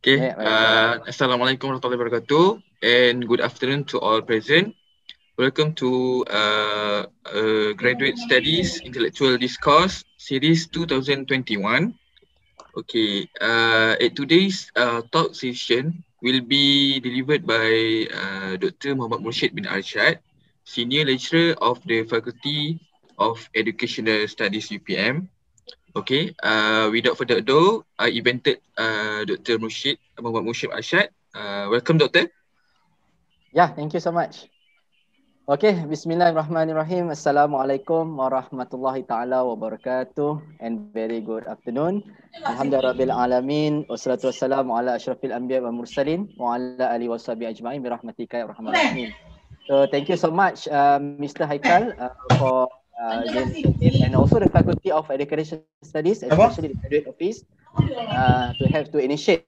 Okay, Assalamualaikum warahmatullahi wabarakatuh, and good afternoon to all present. Welcome to Graduate Studies Intellectual Discourse Series 2021. Okay, at today's talk session will be delivered by Dr. Muhammad Murshid bin Arshad, Senior Lecturer of the Faculty of Educational Studies UPM. Okay, without further ado, I invited Dr. Muhammad Murshid Arshad. Welcome, Doctor. Yeah, thank you so much. Okay, Bismillahirrahmanirrahim. Assalamualaikum warahmatullahi ta'ala wabarakatuh, and very good afternoon. Alhamdulillahirabbil alamin, wassalatu wassalamu ala asyrafil anbiya wal mursalin wa ala alihi washabihi ajma'in bi rahmatika ya arhamar rahimin. So thank you so much, Mr. Haikal, for the initiative, and also the Faculty of Education Studies, especially the Graduate Office, to initiate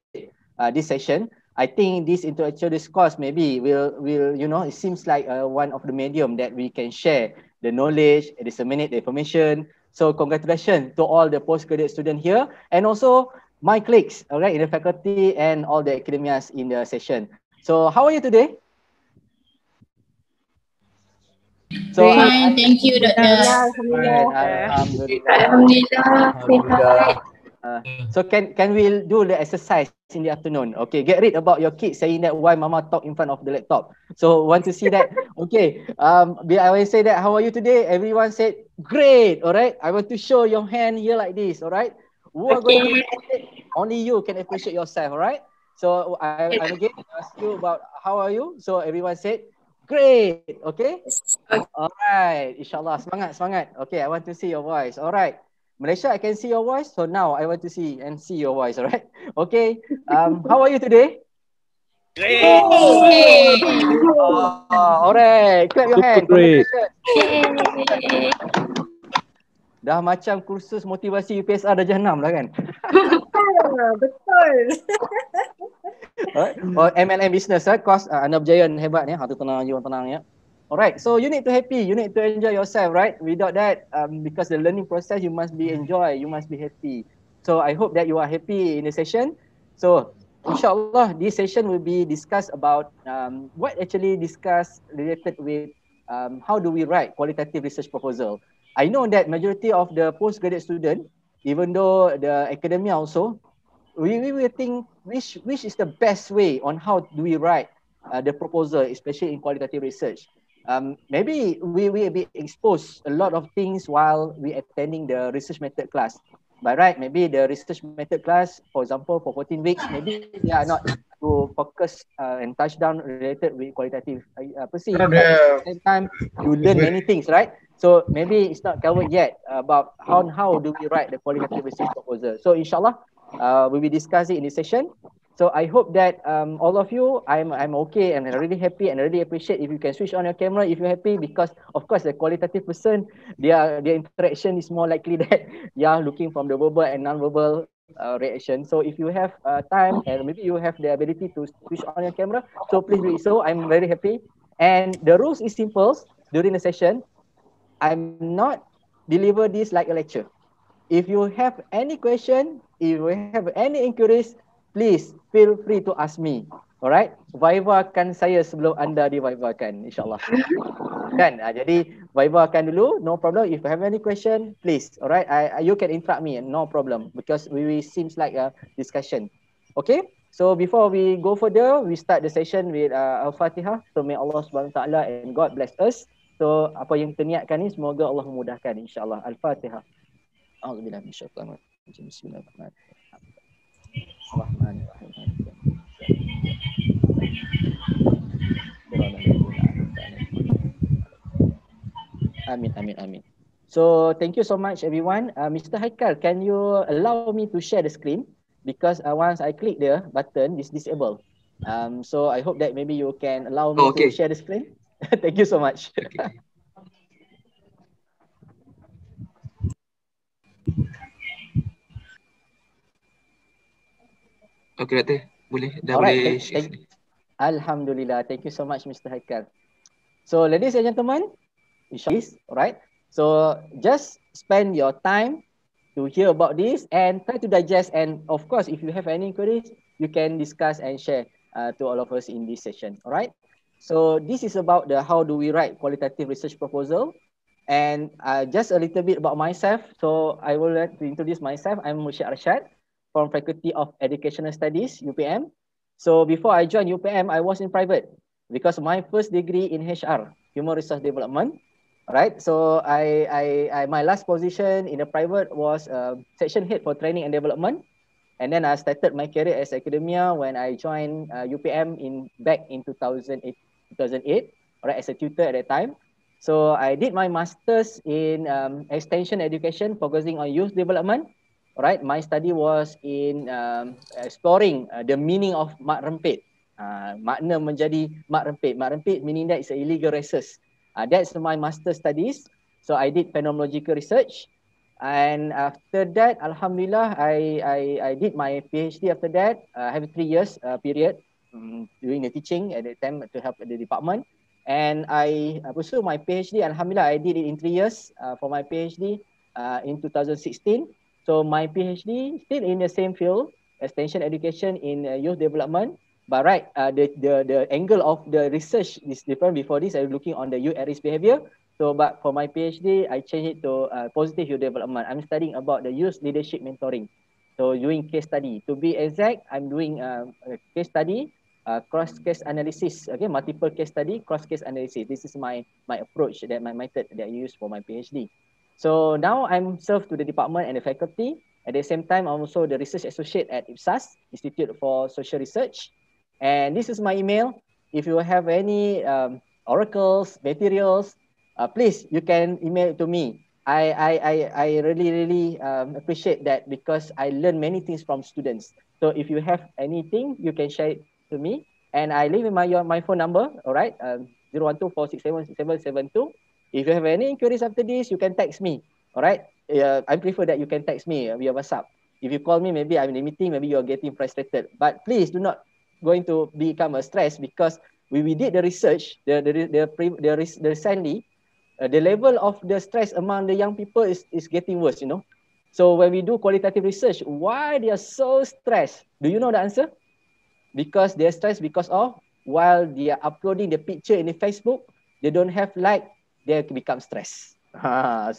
this session. I think this intellectual discourse maybe will it seems like one of the medium that we can share the knowledge, disseminate the information. So congratulations to all the postgraduate students here, and also my colleagues, all right, in the faculty and all the academias in the session. So how are you today? So thank you, Doctor. Alhamdulillah. So can we do the exercise in the afternoon? Okay, get rid about your kids saying that why mama talk in front of the laptop. So want to see that? Okay, I will say that how are you today? Everyone said great. All right, I want to show your hand here like this. All right, who are going to appreciate? Only you can appreciate yourself. All right, so I'm again ask you about how are you? So everyone said great. Okay, all right, inshallah, semangat. Okay, I want to see your voice. All right, Malaysia, I can see your voice. So now I want to see your voice. All right. Okay. How are you today? Great. All right. Clap your hand. Great. Dah macam kursus motivasi UPSR Darjah 6 lah kan? Betul. Or MLM business, course Anak Berjaya hebat ni. Hati tenang je, tenang ya. Alright, so you need to happy, you need to enjoy yourself, right? Without that, because the learning process, you must be enjoy, you must be happy. So I hope that you are happy in the session. So inshallah, this session will be discussed about what actually discuss related with how do we write qualitative research proposal. I know that majority of the postgraduate student, even though the academia also, we will think which is the best way on how do we write the proposal, especially in qualitative research. Maybe we will be exposed a lot of things while we attending the research method class. By right, maybe the research method class, for example, for 14 weeks, maybe they are not to focus and touch down related with qualitative. At the same time, you learn many things, right? So maybe it's not covered yet about how do we write the qualitative research proposal. So inshallah, we will discuss it in this session. So I hope that all of you, I'm okay and really happy and really appreciate if you can switch on your camera if you're happy, because of course the qualitative person, their interaction is more likely that they are looking from the verbal and non-verbal reaction. So if you have time and maybe you have the ability to switch on your camera, so please do it. So I'm very happy. And the rules is simple during the session. I'm not deliver this like a lecture. If you have any question, if you have any inquiries, please feel free to ask me. Alright? Vivakan saya sebelum anda divivakan, insyaAllah. Kan? Jadi, vivakan dulu, no problem. If you have any question, please. Alright? You can interrupt me, no problem. Because we seems like a discussion. Okay? So, before we go further, we start the session with Al-Fatihah. So, may Allah SWT and God bless us. So, apa yang kita niatkan ni, semoga Allah memudahkan, insyaAllah. Al-Fatihah. A'udzubillah minasyaitanir rajim. Bismillahirrahmanirrahim. Amin. So thank you so much everyone. Mr. Haikal, can you allow me to share the screen? Because once I click the button, it's disabled. So I hope that maybe you can allow me to share the screen. Thank you so much. Okay, Doctor. Boleh. Dah boleh share. Alhamdulillah. Thank you so much, Mr. Haikal. So, ladies and gentlemen, alright. So, just spend your time to hear about this and try to digest. And of course, if you have any inquiries, you can discuss and share to all of us in this session. All right. So this is about the how do we write qualitative research proposal. And just a little bit about myself. So I would like to introduce myself. I'm Mushid Arshad from Faculty of Educational Studies, UPM. So before I joined UPM, I was in private because my first degree in HR, Human Resource Development. Right. So my last position in the private was section head for training and development. And then I started my career as academia when I joined UPM back in 2008, right, as a tutor at that time. So I did my master's in extension education, focusing on youth development. Right, my study was in exploring the meaning of mak rempit. Makna menjadi mak rempit. Mak rempit meaning that it's an illegal races. That's my master's studies. So I did phenomenological research. And after that, Alhamdulillah, I did my PhD after that. I have a 3 years period doing the teaching at the time to help the department. And I pursued my PhD. Alhamdulillah, I did it in 3 years for my PhD in 2016. So my PhD still in the same field, extension education in youth development. But right, the angle of the research is different. Before this, I was looking on the youth at risk behavior. So, but for my PhD, I changed it to positive youth development. I'm studying about the youth leadership mentoring. So, doing case study. To be exact, I'm doing a case study, cross case analysis. Okay, multiple case study, cross case analysis. This is my approach, my method that I use for my PhD. So now I'm served to the department and the faculty. At the same time, I'm also the research associate at IPSAS, Institute for Social Research. And this is my email. If you have any oracles, materials, please, you can email it to me. I really appreciate that because I learn many things from students. So if you have anything, you can share it to me. And I leave my phone number, all right, 012-467-6772. If you have any inquiries after this, you can text me, all right? I prefer that you can text me via WhatsApp. If you call me, maybe I'm in a meeting, maybe you're getting frustrated. But please do not going to become a stress because we did the research, recently, the level of the stress among the young people is getting worse, you know. So when we do qualitative research, why they are so stressed? Do you know the answer? Because they're stressed because of while they are uploading the picture in the Facebook, they don't have like, they become stressed.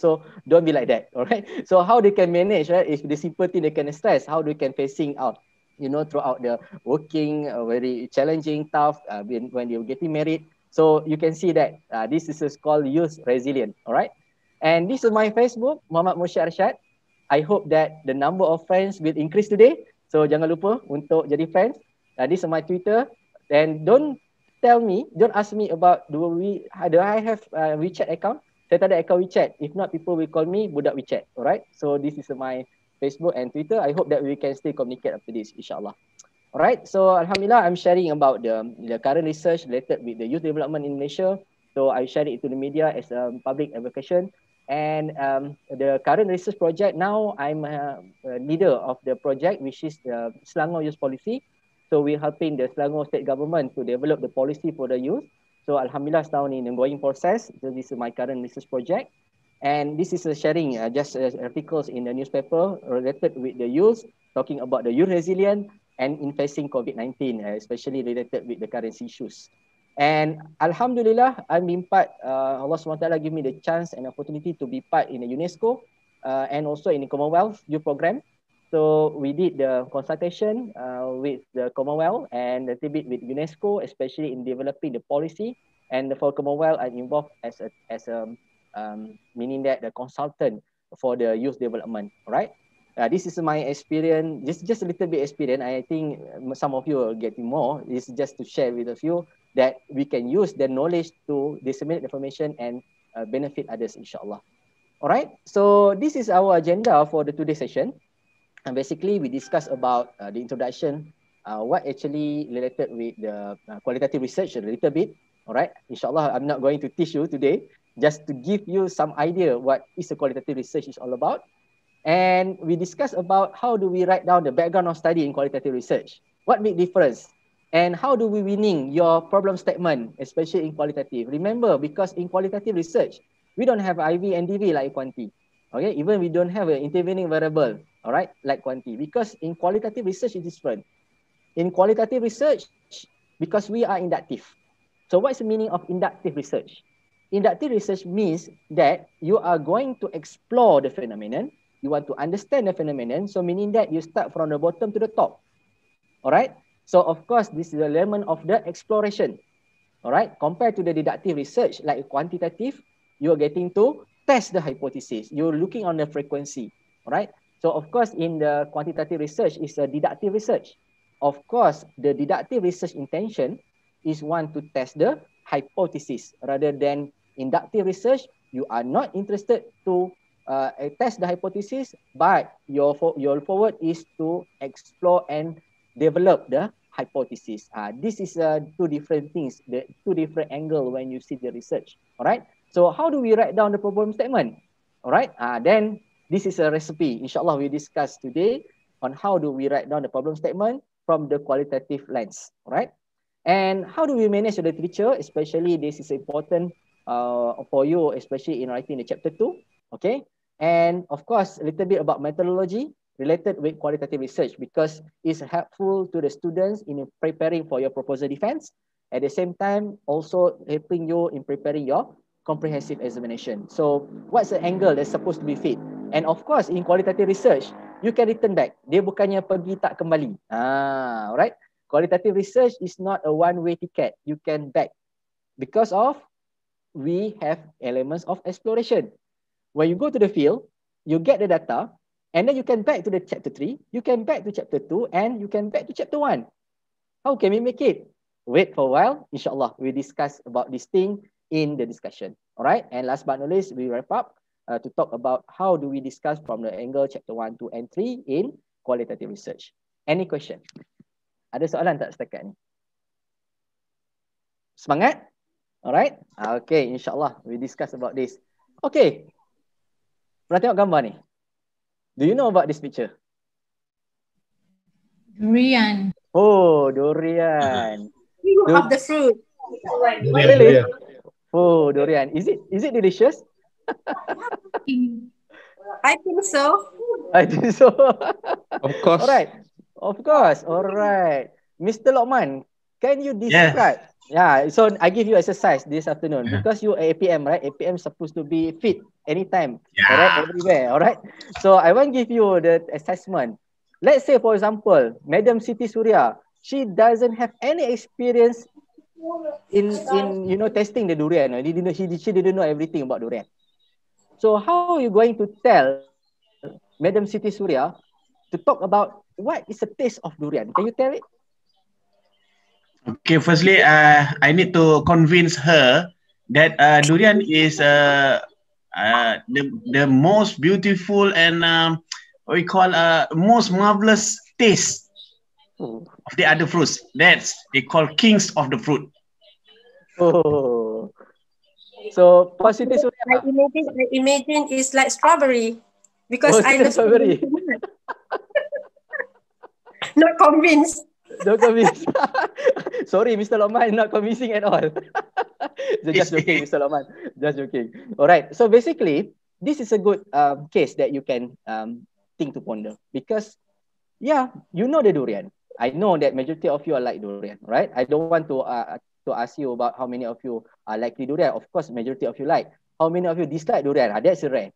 So don't be like that, all right? So how they can manage, right? If the simple thing they can stress, how they can facing out, you know, throughout the working, very challenging, tough, when you're getting married. So you can see that this is called youth resilient, all right? And this is my Facebook, Muhammad Mushid Arshad. I hope that the number of friends will increase today. So jangan lupa untuk jadi friends. This is my Twitter. And don't ask me about do I have a WeChat account? Saya tak ada account WeChat. If not, people will call me budak WeChat, all right? So this is my Facebook and Twitter. I hope that we can still communicate after this, inshallah. All right. So Alhamdulillah, I'm sharing about the current research related with the youth development in Malaysia. So I share it to the media as a public advocation. And the current research project now, I'm a leader of the project, which is the Selangor Youth Policy. So we're helping the Selangor state government to develop the policy for the youth. So Alhamdulillah, now in the ongoing process. So this is my current research project. And this is a sharing just articles in the newspaper related with the youth, talking about the youth resilience and in facing COVID-19, especially related with the current issues. And Alhamdulillah, I'm being part, Allah SWT give me the chance and opportunity to be part in the UNESCO and also in the Commonwealth Youth Program. So we did the consultation with the Commonwealth and a little bit with UNESCO, especially in developing the policy. And for Commonwealth, I'm involved as a meaning that the consultant for the youth development, right? This is my experience, just a little bit experience. I think some of you are getting more. It's just to share with you that we can use the knowledge to disseminate information and benefit others, inshallah. All right, so this is our agenda for the today's session. And basically, we discuss about the introduction, what actually related with the qualitative research a little bit. All right, inshallah, I'm not going to teach you today, just to give you some idea what is the qualitative research is all about. And we discuss about how do we write down the background of study in qualitative research, what makes difference, and how do we winning your problem statement, especially in qualitative. Remember, because in qualitative research, we don't have IV and DV like quanti. Okay, even we don't have an intervening variable, all right, like quanti, because in qualitative research it's different. in qualitative research, because we are inductive. So what's the meaning of inductive research? Inductive research means that you are going to explore the phenomenon, you want to understand the phenomenon, so meaning that you start from the bottom to the top. All right. So of course, this is the element of the exploration. All right. Compared to the deductive research, like quantitative, you are getting to test the hypothesis. You're looking on the frequency. All right. So of course, in the quantitative research is a deductive research. Of course, the deductive research intention is one to test the hypothesis rather than inductive research. You are not interested to test the hypothesis, but your forward is to explore and develop the hypothesis. This is two different things, the two different angles when you see the research. All right. So how do we write down the problem statement? All right. Then this is a recipe. Inshallah, we discuss today on how do we write down the problem statement from the qualitative lens. All right. And how do we manage the literature? Especially this is important for you, especially in writing the chapter 2. Okay. And of course, a little bit about methodology related with qualitative research, because it's helpful to the students in preparing for your proposal defense. At the same time, also helping you in preparing your comprehensive examination. So what's the angle that's supposed to be fit? And of course, in qualitative research, you can return back. Dia bukannya pergi tak kembali. Alright. Qualitative research is not a one-way ticket. You can back because of we have elements of exploration. When you go to the field, you get the data, and then you can back to the chapter 3, you can back to chapter 2, and you can back to chapter 1. How can we make it? Wait for a while. Inshallah, we discuss about this thing in the discussion. All right. And last but not least, we wrap up to talk about how do we discuss from the angle chapter 1, 2, and 3 in qualitative research. Any question? Ada soalan tak setakat ni? Semangat? Alright. Okay, insyaAllah we discuss about this. Okay. Pernah tengok gambar ni? Do you know about this picture? Durian. Oh, durian. Of the fruit. Really? Oh, durian. Is it delicious? I think so. I think so. Of course. Alright. Of course. Alright. Mr. Lokman, can you describe? Yeah, so I give you exercise this afternoon because you APM, right? APM supposed to be fit anytime, alright, everywhere, alright. So I want to give you the assessment. Let's say, for example, Madam Siti Surya, she doesn't have any experience in testing the durian. She didn't know everything about durian. So how are you going to tell Madam Siti Surya to talk about what is the taste of durian? Can you tell it? Okay, firstly, I need to convince her that durian is the most beautiful and what we call most marvelous taste of the other fruits. That's they call kings of the fruit. Oh, so positive. I imagine it's like strawberry because I love strawberry. Not convinced. Don't convince. Sorry, Mr. Lokman, not convincing at all. Just joking, Mr. Lokman. Just joking. All right. So basically, this is a good case that you can think to ponder because, yeah, you know the durian. I know that majority of you are like durian, right? I don't want to ask you about how many of you are likely durian. Of course, majority of you like. How many of you dislike durian? That's rare.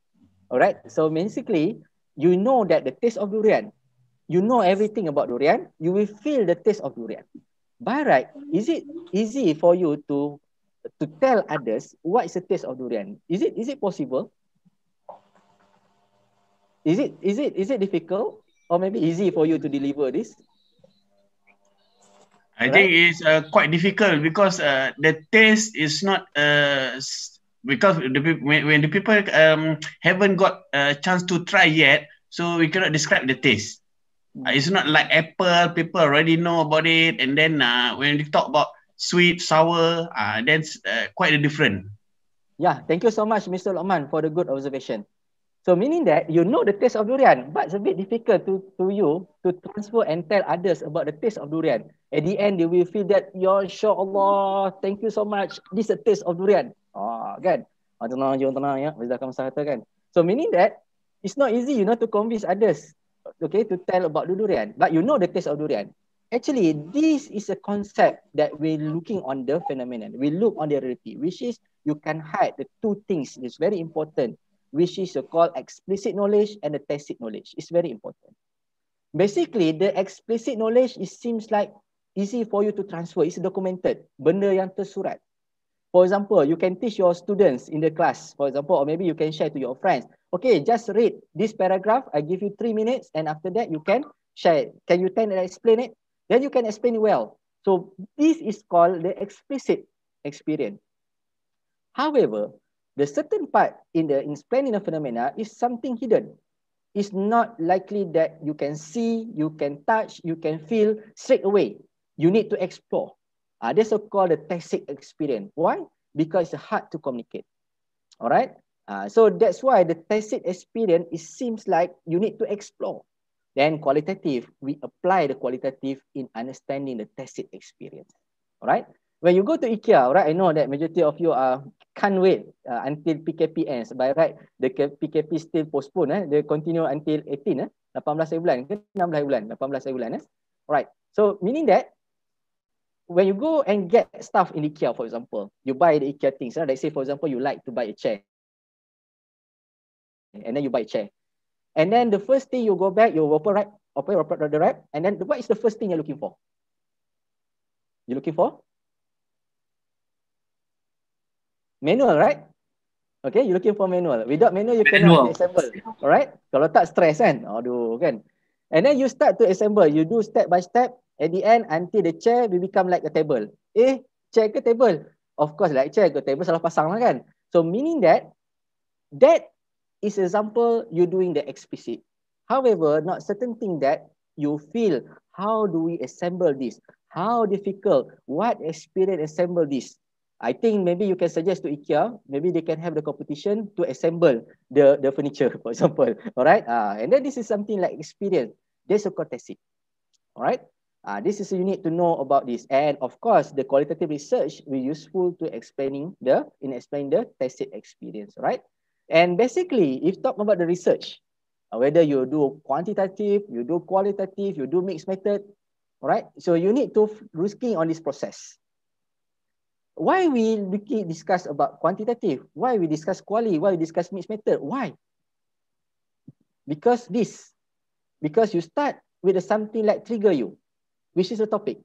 All right. So basically, you know that the taste of durian. You know everything about durian, you will feel the taste of durian. By right, is it easy for you to tell others what is the taste of durian? Is it possible? Is it difficult or maybe easy for you to deliver this? I think it's quite difficult because the taste is not because when the people haven't got a chance to try yet, so we cannot describe the taste. It's not like apple, people already know about it. And then when we talk about sweet, sour, that's quite different. Yeah, thank you so much, Mr. Lokman, for the good observation. So meaning that you know the taste of durian, but it's a bit difficult to you to transfer and tell others about the taste of durian. At the end, they will feel that, Ya Allah, thank you so much. This is the taste of durian. Kan? Tenang ya. Kan? So meaning that it's not easy, to convince others. Okay, to tell about the durian, but you know the taste of durian. Actually, this is a concept that we're looking on the phenomenon. We look on the reality, which is you can hide the two things. It's very important, which is called explicit knowledge and the tacit knowledge. It's very important. Basically, the explicit knowledge, it seems like easy for you to transfer. It's documented. Benda yang tersurat. For example, you can teach your students in the class, for example, or maybe you can share to your friends. Okay, just read this paragraph. I give you 3 minutes, and after that, you can share. Can you tell and explain it? Then you can explain it well. So this is called the explicit experience. However, the certain part in explaining the phenomena is something hidden. It's not likely that you can see, you can touch, you can feel straight away. You need to explore. That's called the tacit experience. Why? Because it's hard to communicate. All right. So that's why the tacit experience, it seems like you need to explore. Then qualitative, we apply the qualitative in understanding the tacit experience. All right. When you go to IKEA, all right, I know that majority of you can't wait until PKP ends. By right, the PKP still postponed. They continue until 18, 18 hari bulan ke 16 hari bulan, 18 hari bulan. All right. So meaning that when you go and get stuff in IKEA, for example, you buy the IKEA things. Let's say, for example, you like to buy a chair. And then you buy a chair. And then the first thing you go back, you open the wrap. And then what is the first thing you're looking for? You're looking for? Manual, right? Okay, you're looking for manual. Without manual, you cannot assemble. All right? Kalau tak stress kan? Aduh, kan? And then you start to assemble. You do step by step. At the end, until the chair will become like a table. Chair ke table? Of course, like chair ke table salah pasang lah kan? So meaning that is example you doing the explicit. However, not certain thing that you feel, how do we assemble this? How difficult? What experience assemble this? I think maybe you can suggest to IKEA, maybe they can have the competition to assemble the furniture, for example. All right. And then this is something like experience. That's a tacit. All right. This is you need to know about this. And of course, the qualitative research will be useful to explain the tacit experience, right? And basically, if talk about the research, whether you do quantitative, you do qualitative, you do mixed method, all right? So you need to looking on this process. Why we discuss about quantitative? Why we discuss quali? Why we discuss mixed method? Why? Because you start with something like trigger you, which is a topic.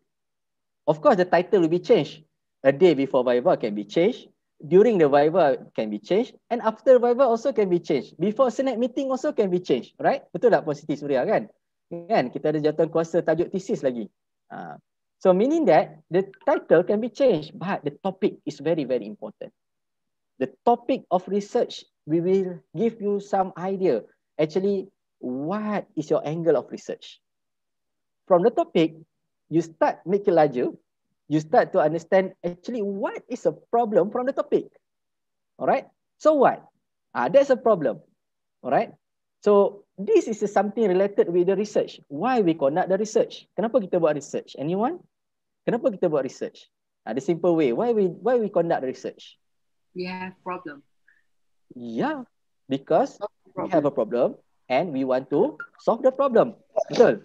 Of course, the title will be changed. A day before Viva can be changed. During the Viva can be changed. And after Viva also can be changed. Before Senate meeting also can be changed. Right? Betul tak Puan Siti Suria kan? Kan? Kita ada jawatan kuasa tajuk thesis lagi. So meaning that the title can be changed. But the topic is very, very important. The topic of research, we will give you some idea. Actually, what is your angle of research? From the topic, you start make it larger. You start to understand actually what is a problem from the topic. All right. So what? That's a problem. All right. So this is something related with the research. Why we conduct the research? Kenapa kita buat research? Anyone? Kenapa kita buat research? The simple way. Why we conduct the research? We have problem. Yeah, because we have a problem and we want to solve the problem. Betul?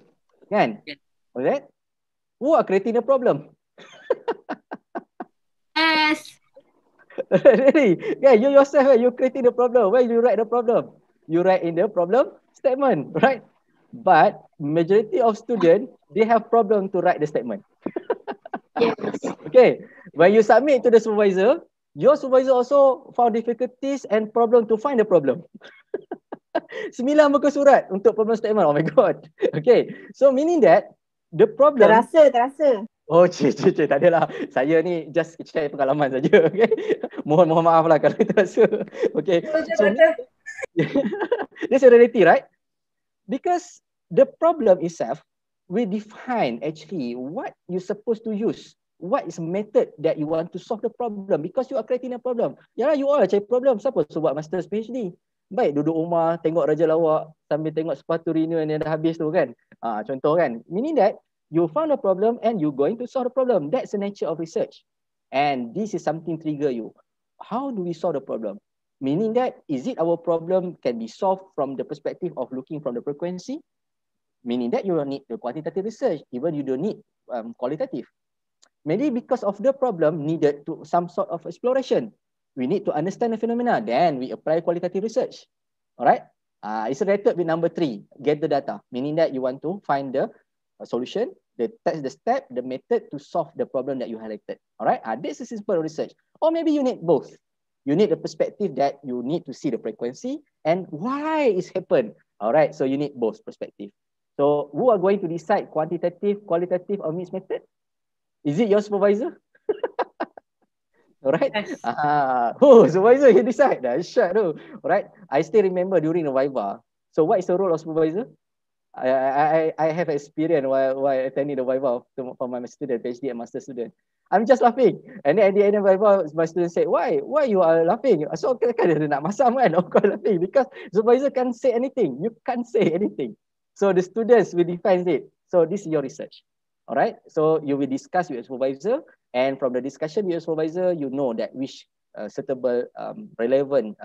Kan? Yes. Alright? Who are creating the problem? Yes. Really? Yeah, you yourself, you're creating the problem. Where you write the problem? You write in the problem statement, right? But majority of students, they have problem to write the statement. Yes. Okay. When you submit to the supervisor, your supervisor also found difficulties and problem to find the problem. 9 muka surat untuk problem statement. Oh my God. Okay. So meaning that the problem... Terasa. Oh, tak adalah. Saya ni just share pengalaman saja. Okay. Mohon maaf lah kalau terasa. Okay. So, this is reality, right? Because the problem itself, we define actually what you're supposed to use. What is method that you want to solve the problem? Because you are creating a problem. Yalah, you all cari problem. Siapa suruh buat master's PhD? Baik duduk rumah, tengok Raja Lawak sambil tengok sepatu Renew yang dah habis tu kan. Contoh kan. Meaning that you found a problem and you going to solve the problem. That's the nature of research. And this is something trigger you. How do we solve the problem? Meaning that, is it our problem can be solved from the perspective of looking from the frequency? Meaning that you don't need the quantitative research. Even you don't need qualitative. Maybe because of the problem needed to some sort of exploration. We need to understand the phenomena, then we apply qualitative research. All right. It's related with number 3, get the data, meaning that you want to find the solution, the step, the method to solve the problem that you highlighted. All right. This is simple research. Or maybe you need both. You need the perspective that you need to see the frequency and why it's happened. All right. So you need both perspective. So who are going to decide quantitative, qualitative, or mixed method? Is it your supervisor? Alright. Yes. Supervisor, you decide. Dah shut tu. Alright. I still remember during the Viva. So what is the role of supervisor? I have experience while attending the Viva for my student, PhD and master student. I'm just laughing. And then at the end of Viva, my student said, why you are laughing? So kan dia nak masam kan? Of course laughing because supervisor can't say anything. You can't say anything. So the students will define it. So this is your research. Alright. So you will discuss with your supervisor, and from the discussion with your supervisor, you know that which suitable relevant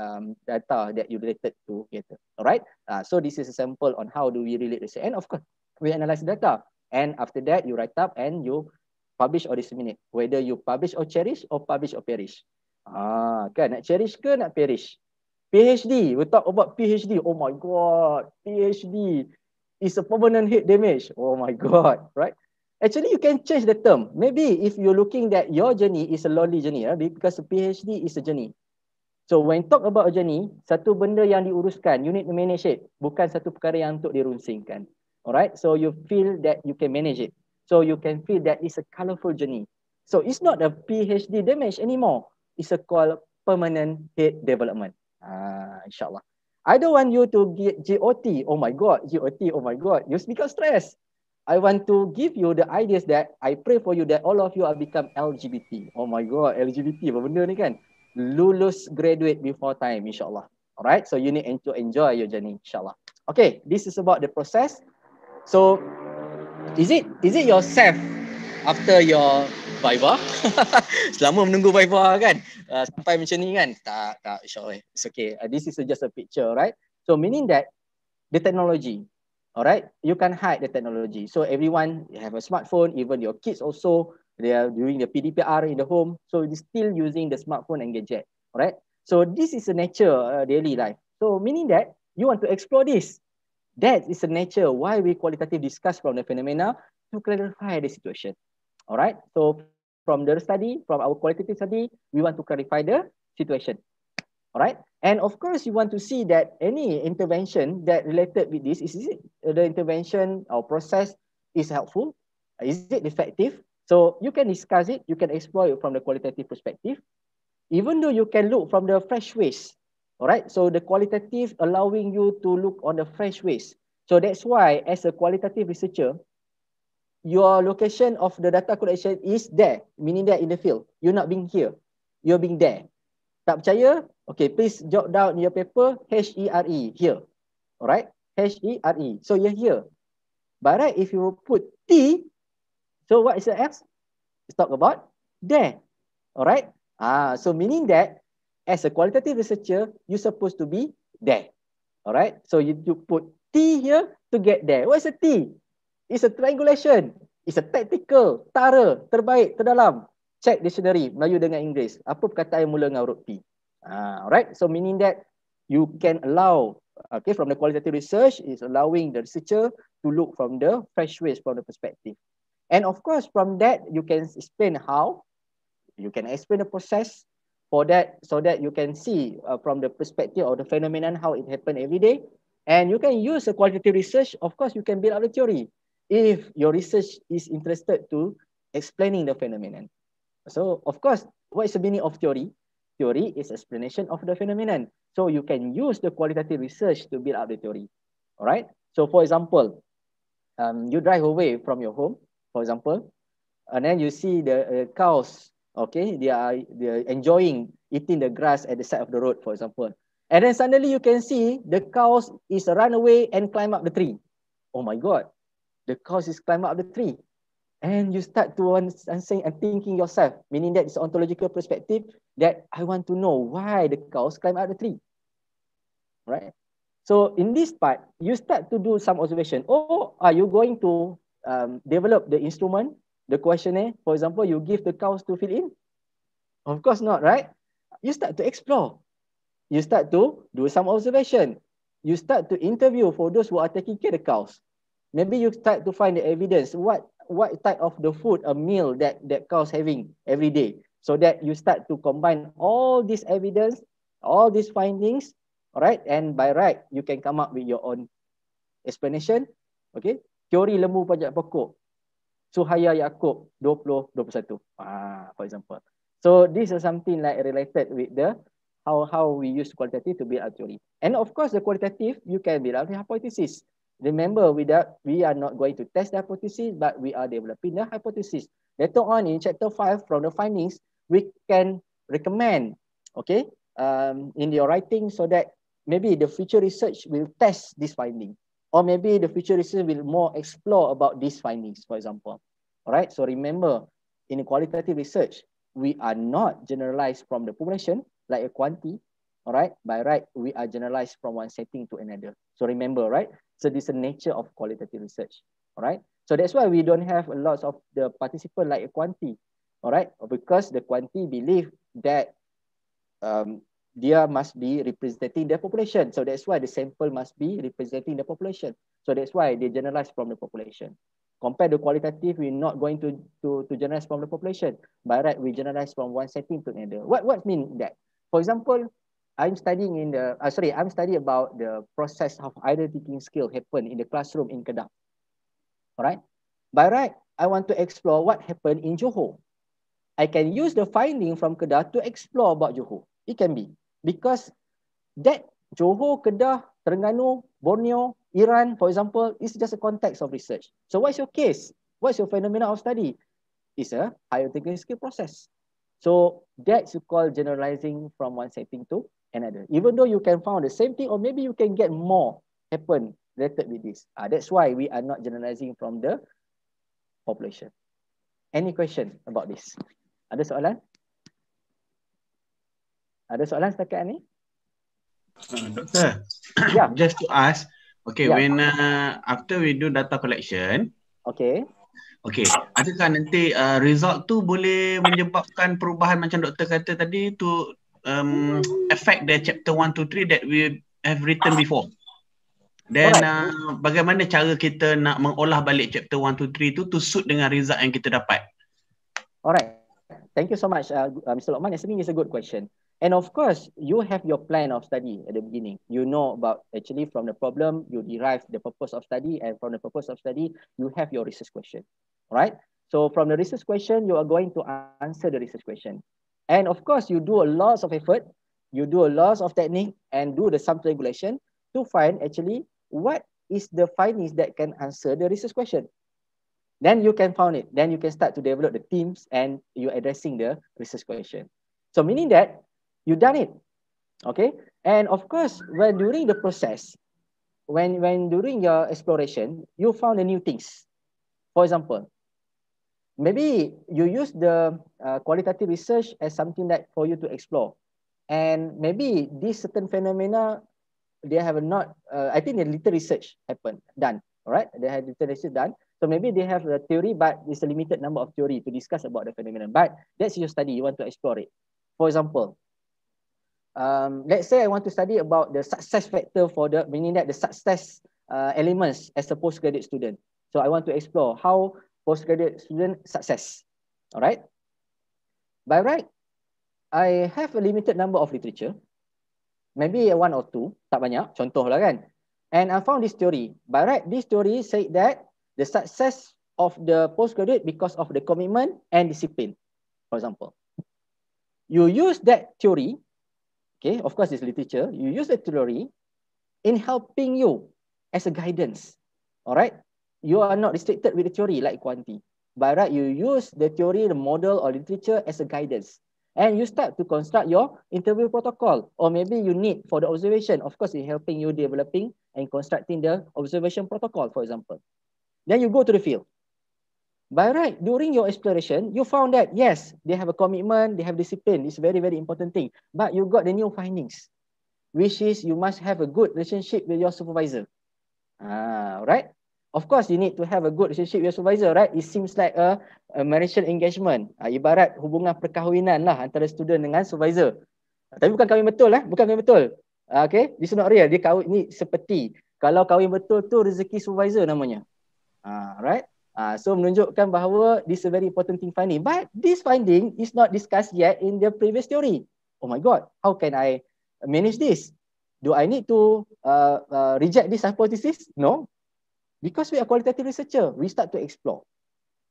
data that you related to later. Alright. So this is a sample on how do we relate research. And of course, we analyze the data. And after that, you write up and you publish or disseminate. Whether you publish or cherish or publish or perish. Kan nak cherish ke nak perish? PhD, we talk about PhD. Oh my God, PhD is a permanent head damage. Oh my God, right? Actually, you can change the term. Maybe if you're looking that your journey is a lonely journey, because a PhD is a journey. So when talk about a journey, satu benda yang diuruskan, you need to manage it. Bukan satu perkara yang untuk dirunsingkan. Alright, so you feel that you can manage it. So you can feel that it's a colorful journey. So it's not a PhD damage anymore. It's a called permanent head development. Inshallah. I don't want you to get GOT. Oh my God, GOT. Oh my God, you become stressed. I want to give you the ideas that I pray for you that all of you are become LGBT. Oh my God, LGBT apa benda ni kan? Lulus graduate before time, insyaAllah. Alright, so you need to enjoy your journey, insyaAllah. Okay, this is about the process. So, is it yourself after your Viva? Selama menunggu Viva kan? Sampai macam ni kan? Tak, insyaAllah. It's okay. This is just a picture, right? So, meaning that the technology, alright, you can hide the technology. So everyone have a smartphone, even your kids also, they are doing the PDPR in the home. So they're still using the smartphone and gadget, alright? So this is a nature daily life. So meaning that you want to explore this. That is the nature why we qualitative discuss from the phenomena to clarify the situation, alright? So from the study, from our qualitative study, we want to clarify the situation. Alright, and of course, you want to see that any intervention that related with this, is it the intervention or process is helpful? Is it effective? So you can discuss it, you can explore it from the qualitative perspective, even though you can look from the fresh ways. Alright, so the qualitative allowing you to look on the fresh ways. So that's why as a qualitative researcher, your location of the data collection is there, meaning that in the field. You're not being here, you're being there. Tak percaya? Okay, please jot down in your paper HERE here. Alright, HERE. So you're here. But right, if you put T, so what is the X? Let's talk about there. Alright. So meaning that as a qualitative researcher, you're supposed to be there. Alright. So you put T here to get there. What is a T? It's a triangulation. It's a tactical, tara, terbaik, terdalam. Check dictionary Melayu dengan Inggeris. Apa perkataan yang mula dengan huruf T? Alright. So meaning that you can allow, okay, from the qualitative research is allowing the researcher to look from the fresh ways from the perspective. And of course, from that you can explain how, you can explain the process for that, so that you can see from the perspective of the phenomenon how it happen every day. And you can use a qualitative research. Of course, you can build up the theory if your research is interested to explaining the phenomenon. So, of course, what is the meaning of theory? Theory is explanation of the phenomenon. So, you can use the qualitative research to build up the theory. All right. So, for example, you drive away from your home, for example, and then you see the cows, okay, they are enjoying eating the grass at the side of the road, for example. And then suddenly you can see the cows is run away and climb up the tree. Oh my God, the cows is climb up the tree. And you start to saying and thinking yourself, meaning that it's ontological perspective that I want to know why the cows climb out the tree. Right? So in this part, you start to do some observation. Oh, are you going to develop the instrument the questionnaire? For example, you give the cows to fill in? Of course not, right? You start to explore. You start to do some observation. You start to interview for those who are taking care of the cows. Maybe you start to find the evidence. What type of the food, a meal that cows having every day. So that you start to combine all this evidence, all these findings, all right? And by right, you can come up with your own explanation. Okay? Teori lembu pajak pokok. Suhaya Yaakob 2021. For example. So this is something like related with the how we use qualitative to build our theory. And of course, the qualitative, you can build out the hypothesis. Remember, we are not going to test the hypothesis, but we are developing the hypothesis. Later on in chapter 5, from the findings, we can recommend, okay, in your writing, so that maybe the future research will test this finding, or maybe the future research will more explore about these findings, for example. All right. So remember, in qualitative research, we are not generalized from the population like a quantity. All right. By right, we are generalized from one setting to another. So remember, right? So this is the nature of qualitative research. All right. So that's why we don't have a lot of the participant like a quantity. All right. Because the quantity believe that dia must be representing the population. So that's why the sample must be representing the population. So that's why they generalize from the population. Compared to qualitative, we're not going to generalize from the population. By right, we generalize from one setting to another. What mean that? For example, I'm studying in the, I'm studying about the process of idle thinking skill happen in the classroom in Kedah. All right. By right, I want to explore what happened in Johor. I can use the finding from Kedah to explore about Johor. It can be. Because that Johor, Kedah, Terengganu, Borneo, Iran, for example, is just a context of research. So what's your case? What's your phenomena of study? It's a higher thinking skill process. So that's called generalizing from one setting to another. Even though you can find the same thing, or maybe you can get more happen related with this. That's why we are not generalizing from the population. Any question about this? Ada soalan? Ada soalan setakat ni? Doctor, yeah. Just to ask, okay, Yeah. when after we do data collection, okay, adakah nanti result tu boleh menyebabkan perubahan macam doktor kata tadi to affect the chapter 1 to 3 that we have written before? Then bagaimana cara kita nak mengolah balik chapter 1 to 3 tu to suit dengan result yang kita dapat? Alright, thank you so much, Mr. Lokman. I think it's a good question. And of course, you have your plan of study at the beginning. You know about, actually from the problem, you derive the purpose of study, and from the purpose of study, you have your research question, right? So from the research question, you are going to answer the research question. And of course, you do a lot of effort, you do a lot of technique, and do the sum regulation to find actually what is the findings that can answer the research question. Then you can find it. Then you can start to develop the teams and you're addressing the research question. So meaning that you've done it. Okay. And of course, when during the process, when during your exploration, you found the new things. For example, maybe you use the qualitative research as something that for you to explore. And maybe this certain phenomena, they have not, I think the little research done. All right. They had little research done. So maybe they have a theory, but it's a limited number of theory to discuss about the phenomenon. But that's your study. You want to explore it. For example, let's say I want to study about the success factor for the, meaning that the success elements as a postgraduate student. So I want to explore how postgraduate student success. All right. By right, I have a limited number of literature. Maybe one or two, tak banyak, contoh lah kan. And I found this theory. By right, this theory said that the success of the postgraduate because of the commitment and discipline, for example. You use that theory, okay, of course it's literature, you use the theory in helping you as a guidance, all right? You are not restricted with the theory like quantity. By right, you use the theory, the model or literature as a guidance. And you start to construct your interview protocol, or maybe you need for the observation. Of course, it's helping you developing and constructing the observation protocol, for example. Then you go to the field. By right, during your exploration, you found that, yes, they have a commitment, they have discipline. It's a very, very important thing. But you got the new findings, which is you must have a good relationship with your supervisor. Right? Of course, you need to have a good relationship with your supervisor, right? It seems like a marital engagement. Ibarat hubungan perkahwinan lah antara student dengan supervisor. Tapi bukan kahwin betul bukan kahwin betul. Okay, this is not real. Dia kahwin ni seperti kalau kahwin betul tu rezeki supervisor namanya. Right? So menunjukkan bahawa this is a very important thing finding. But this finding is not discussed yet in the previous theory. Oh my God, how can I manage this? Do I need to reject this hypothesis? No. Because we are qualitative researcher, we start to explore.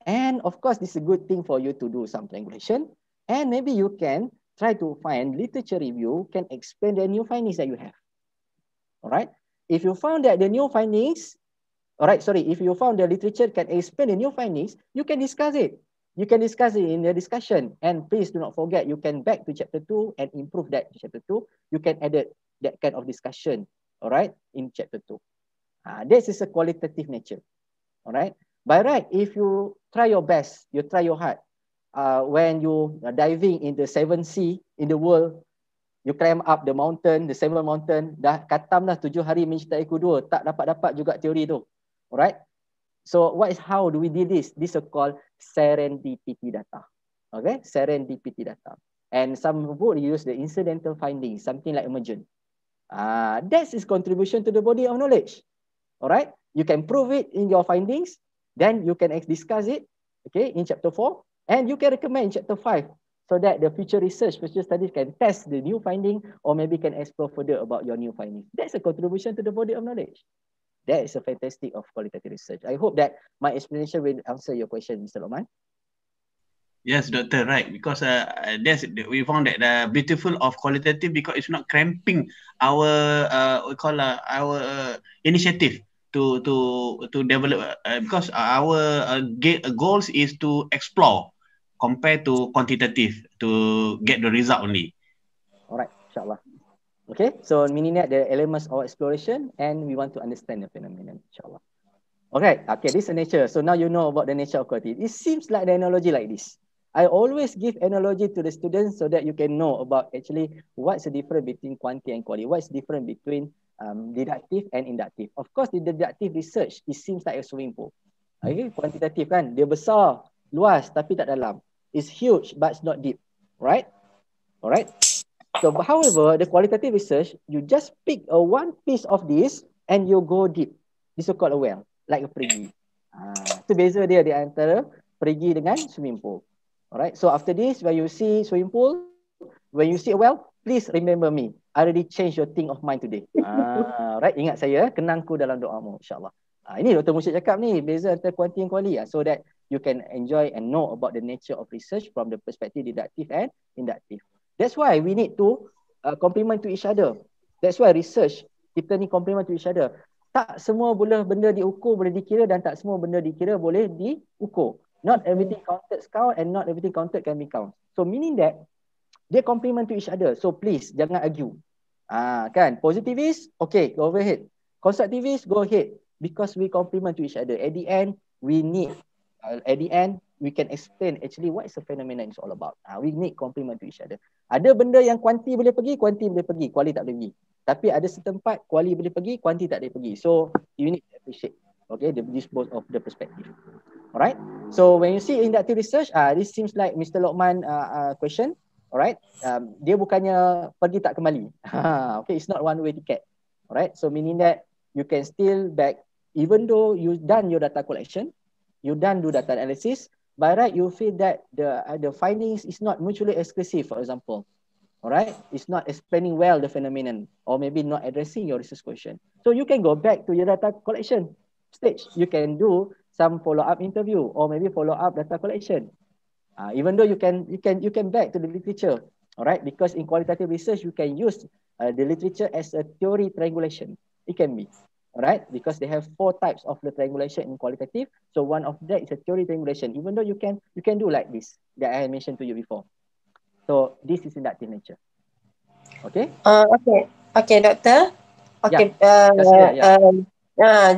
And of course, this is a good thing for you to do some triangulation. And maybe you can try to find literature review can explain the new findings that you have. All right. If you found that the new findings, if you found the literature can explain the new findings, you can discuss it. You can discuss it in the discussion. And please do not forget, you can back to chapter 2 and improve that to chapter 2. You can edit that kind of discussion, all right, in chapter 2. This is a qualitative nature, all right. By right, if you try your best, you try your heart, when you are diving in the 7 sea in the world, you climb up the mountain, the 7 mountain, dah katam dah 7 hari mencintai ku dua, tak dapat juga teori tu, all right. So how do we do this? This is called serendipity data, okay, serendipity data. And some would use the incidental findings, something like emergent. That's his contribution to the body of knowledge. All right, you can prove it in your findings, then you can discuss it, okay, in chapter 4, and you can recommend in chapter 5, so that the future research, future studies can test the new finding, or maybe can explore further about your new findings. That's a contribution to the body of knowledge. That is a fantastic of qualitative research. I hope that my explanation will answer your question, Mr. Lokman. Yes, Doctor, right. Because we found that the beautiful of qualitative because it's not cramping our our initiative to develop because our goals is to explore compared to quantitative to get the result only. All right, inshallah. Okay, so meaning that the elements of exploration and we want to understand the phenomenon, inshallah. Okay, this is nature. So now you know about the nature of quality. It seems like the analogy like this. I always give analogy to the students so that you can know about actually what's the difference between quantity and quality. What's the difference between deductive and inductive. Of course, the deductive research, it seems like a swimming pool. Okay, quantitative kan, dia besar, luas tapi tak dalam. It's huge but it's not deep, right? Alright. So, however, the qualitative research, you just pick one piece of this and you go deep. This is called a well, like a perigi. Itu beza dia di antara perigi dengan swimming pool. Alright, so after this, when you see swimming pool, when you see a well, please remember me. I already changed your thing of mind today. Right, ingat saya, kenangku dalam doamu, insyaAllah. Ini Dr. Mursyid cakap ni, beza antara quantity and quality. So that you can enjoy and know about the nature of research from the perspective deductive and inductive. That's why we need to complement to each other. That's why research, kita ni complement to each other. Tak semua benda diukur boleh dikira dan tak semua benda dikira boleh diukur. Not everything counted count and not everything counted can be count. So meaning that they complement to each other. So please jangan argue. Kan, positivist, okay, go ahead. Constructivist, go ahead. Because we complement to each other. At the end, we need. At the end, we can explain actually what is the phenomenon is all about. We need complement to each other. Ada benda yang kuanti boleh pergi, kuanti boleh pergi, kuali tak boleh pergi. Tapi ada setempat kuali boleh pergi, kuanti tak boleh pergi. So you need to appreciate, okay, this both of the perspective. Alright. So when you see inductive research, this seems like Mr. Lokman question. Alright. Dia bukannya pergi tak kembali. Okay, it's not one way ticket. Alright. So meaning that you can still back, even though you done your data collection, you done do data analysis, by right you feel that the findings is not mutually exclusive, for example. Alright, it's not explaining well the phenomenon, or maybe not addressing your research question. So you can go back to your data collection stage. You can do some follow-up interview, or maybe follow-up data collection. Even though you can back to the literature, alright, because in qualitative research you can use the literature as a theory triangulation. It can be. Alright, because they have 4 types of the triangulation in qualitative. So one of that is a theory triangulation. Even though you can do like this that I mentioned to you before. So this is inductive nature. Okay. Okay, doctor. Okay.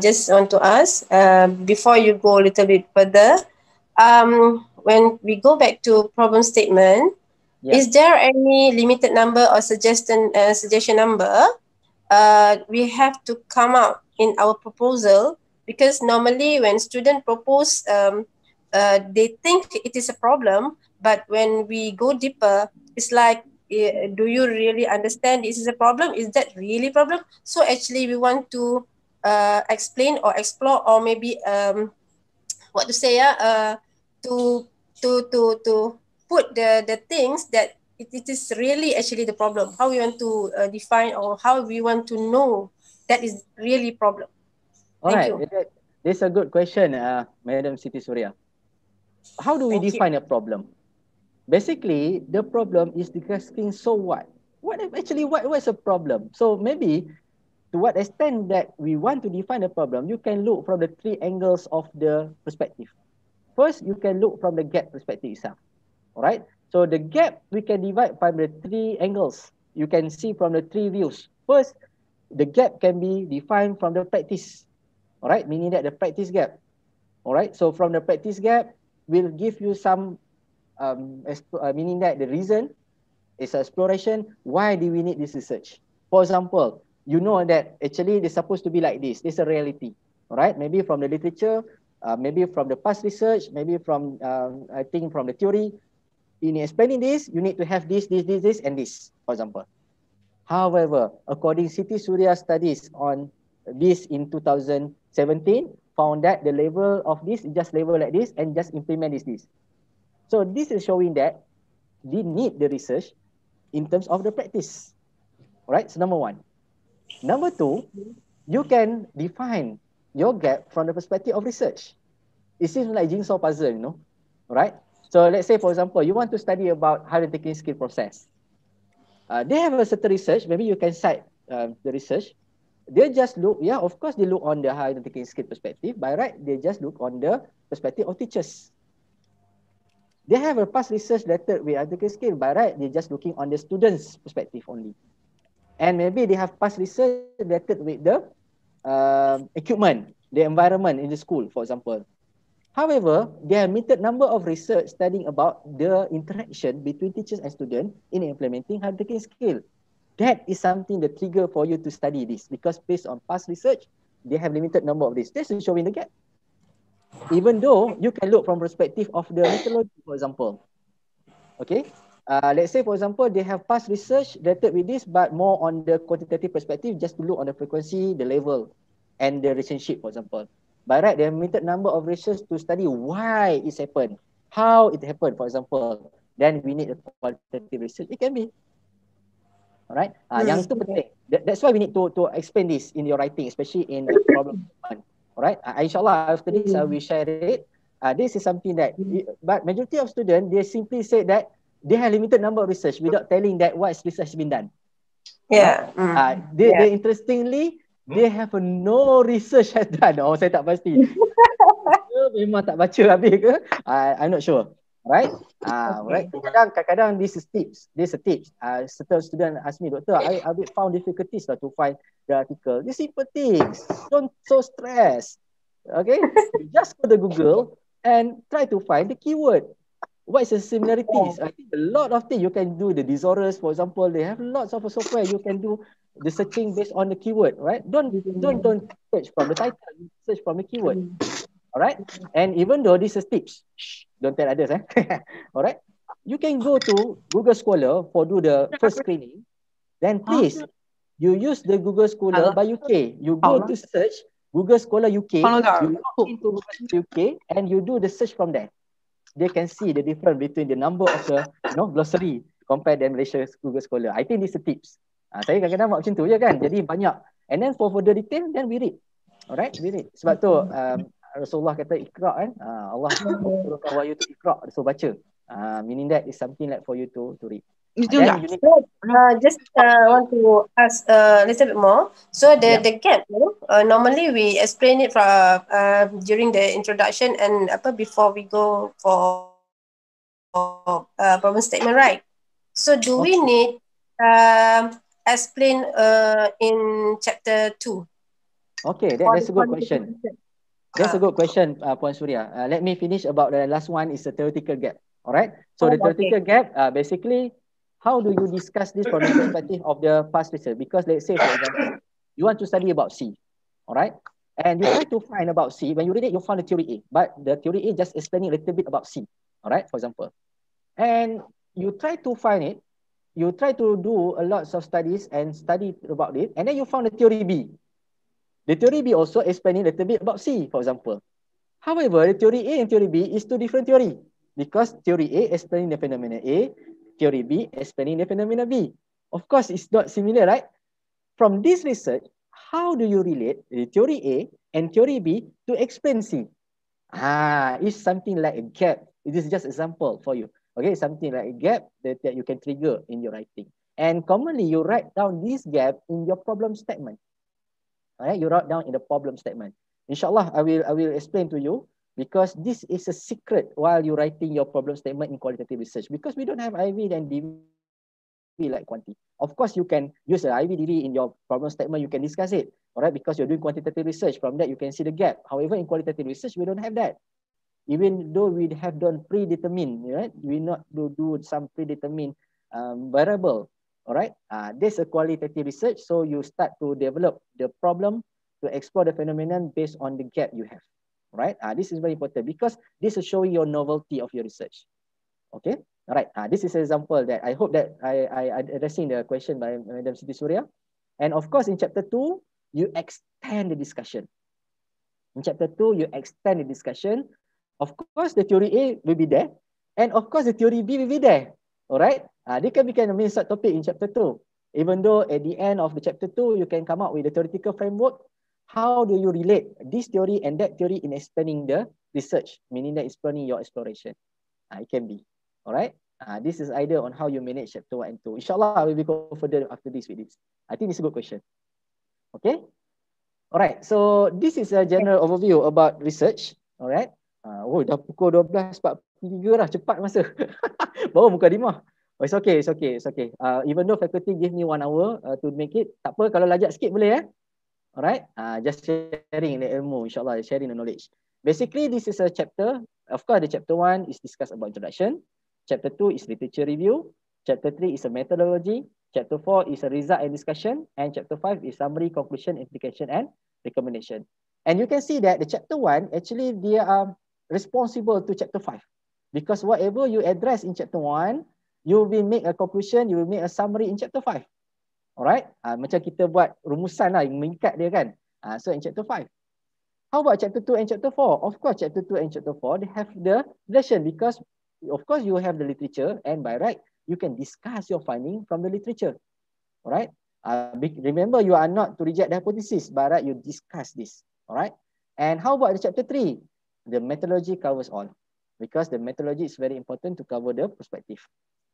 Just want to ask before you go a little bit further. When we go back to problem statement, is there any limited number or suggestion number we have to come out in our proposal Because normally when students propose, they think it is a problem, but when we go deeper, it's like, do you really understand this is a problem? Is that really a problem? So actually we want to explain or explore, or maybe what to say, to put the things that it is really actually the problem. How we want to define, or how we want to know that is really problem. All Thank right, you. this is a good question, Madam Siti Surya. How do we Thank you. define a problem? Basically, the problem is asking, so what? What's a problem? So maybe to what extent that we want to define a problem, you can look from the three angles of the perspective. First, you can look from the gap perspective itself. All right. So the gap we can divide from the three angles. You can see from the three views. First, the gap can be defined from the practice. All right, meaning that the practice gap. All right. So from the practice gap, we'll give you some meaning that the reason is exploration. Why do we need this research? For example, you know that actually it's supposed to be like this. This is a reality. All right. Maybe from the literature, maybe from the past research, maybe from I think from the theory. In explaining this, you need to have this, and this, for example. However, according Siti Surya studies on this in 2017, found that the level of this is just level like this and just implement this. So this is showing that we need the research in terms of the practice. All right, so number one. Number two, you can define your gap from the perspective of research. It seems like jigsaw puzzle, you know, right? So let's say, for example, you want to study about higher thinking skill process. They have a certain research. Maybe you can cite the research. They just look, yeah, of course, they look on the higher thinking skill perspective. By right, they just look on the perspective of teachers. They have a past research related with higher thinking skill. By right, they're just looking on the students' perspective only. And maybe they have past research related with the equipment, the environment in the school, for example. However, there are limited number of research studying about the interaction between teachers and students in implementing hard thinking skill. That is something that trigger for you to study this, because based on past research, they have limited number of this. This is showing the gap. Even though you can look from perspective of the methodology, for example. Okay, let's say for example, they have past research related with this, but more on the quantitative perspective, just to look on the frequency, the level, and the relationship, for example. By right, there are limited number of research to study why it's happened, how it happened, for example. Then we need a qualitative research. It can be. All right. Yang itu penting. That's why we need to explain this in your writing, especially in problem. All right. Inshallah, after this, I will share it. This is something that, but majority of students, they simply say that they have limited number of research without telling that what research has been done. Yeah. They interestingly, they have no research has done. Oh, saya tak pasti. Memang tak baca habis ke? I'm not sure. Right? Right. Kadang-kadang this is tips. This is a tips. Certain student ask me, Doctor, I found difficulties to find the article. These simple things. Don't so stress. Okay? You just go to Google and try to find the keyword. What is the similarities? I think a lot of things you can do. The thesaurus, for example, they have lots of software you can do the searching based on the keyword, right? Don't search from the title, search from the keyword. All right. And even though this is tips, don't tell others, all right. You can go to Google Scholar for do the first screening. Then please, you use the Google Scholar by UK. You go to search Google Scholar UK. You log into Google UK and you do the search from there. They can see the difference between the number of the glossary compared dengan Malaysia Google Scholar. I think this is tips. Saya kadang-kadang buat macam tu je kan. Jadi banyak. And then for further detail, then we read. Alright, we read. Sebab tu Rasulullah kata iqra' kan. Allah turunkan wahyu tu iqra', so baca. Meaning that is something like for you to read. Just want to ask a little bit more. So the gap, normally we explain it from during the introduction and before we go for problem statement, right? So do we need explain in chapter 2? Okay, that's a good question. That's a good question, Puan Surya. Let me finish about the last one is the theoretical gap. All right. So the theoretical gap, basically, how do you discuss this from the perspective of the past research? Because let's say, for example, you want to study about C. All right. and you try to find about C. When you read it, you find the theory A, but the theory A just explaining a little bit about C. All right, for example, and you try to find it. You try to do a lot of studies and study about it, and then you found the theory B. The theory B also explaining a little bit about C, for example. However, the theory A and theory B is two different theory because theory A explaining the phenomena A, theory B explaining the phenomena B. Of course, it's not similar, right? From this research, how do you relate the theory A and theory B to explain C? It's something like a gap. This is just example for you. Okay, something like a gap that you can trigger in your writing. And commonly, you write down this gap in your problem statement. All right, you write down in the problem statement. Inshallah, I will explain to you because this is a secret while you're writing your problem statement in qualitative research because we don't have IV and DV like quanti. Of course, you can use the IV DV in your problem statement. You can discuss it, all right, because you're doing quantitative research. From that, you can see the gap. However, in qualitative research, we don't have that. Even though we have done predetermined, right? We not do some predetermined variable. All right, this is a qualitative research. So you start to develop the problem to explore the phenomenon based on the gap you have. Right, this is very important because this is showing your novelty of your research. Okay, all right. This is an example that I hope that I addressing the question by Madam Siti Surya. And of course, in chapter 2, you extend the discussion. In chapter 2, you extend the discussion. Of course, the theory A will be there. And of course, the theory B will be there. All right. They can become a main subtopic in chapter 2. Even though at the end of the chapter 2, you can come up with a theoretical framework. How do you relate this theory and that theory in explaining the research, meaning that explaining your exploration? It can be. All right. This is idea on how you manage chapter 1 and 2. Inshallah, I will go further after this with this. I think it's a good question. Okay. All right. So this is a general overview about research. All right. Dah pukul 12.43 dah, cepat masa. Baru buka 5. Oh, it's okay, it's okay, it's okay. Even though faculty give me 1 hour to make it, tak apa, kalau lajak sikit boleh. Alright, just sharing the ilmu, insyaAllah, sharing the knowledge. Basically, this is a chapter. Of course, the chapter 1 is discussed about introduction. Chapter 2 is literature review. Chapter 3 is a methodology. Chapter 4 is a result and discussion. And chapter 5 is summary, conclusion, implication, and recommendation. And you can see that the chapter 1, actually, they are responsible to chapter 5. Because whatever you address in chapter 1, you will make a conclusion, you will make a summary in chapter 5. Alright, macam kita buat rumusan lah, mengikat dia kan. So in chapter 5. How about chapter 2 and chapter 4? Of course, chapter 2 and chapter 4, they have the relation because, of course, you have the literature and by right, you can discuss your finding from the literature. Alright, remember you are not to reject the hypothesis, by right, you discuss this. Alright, and how about the chapter 3? The methodology covers all because the methodology is very important to cover the perspective.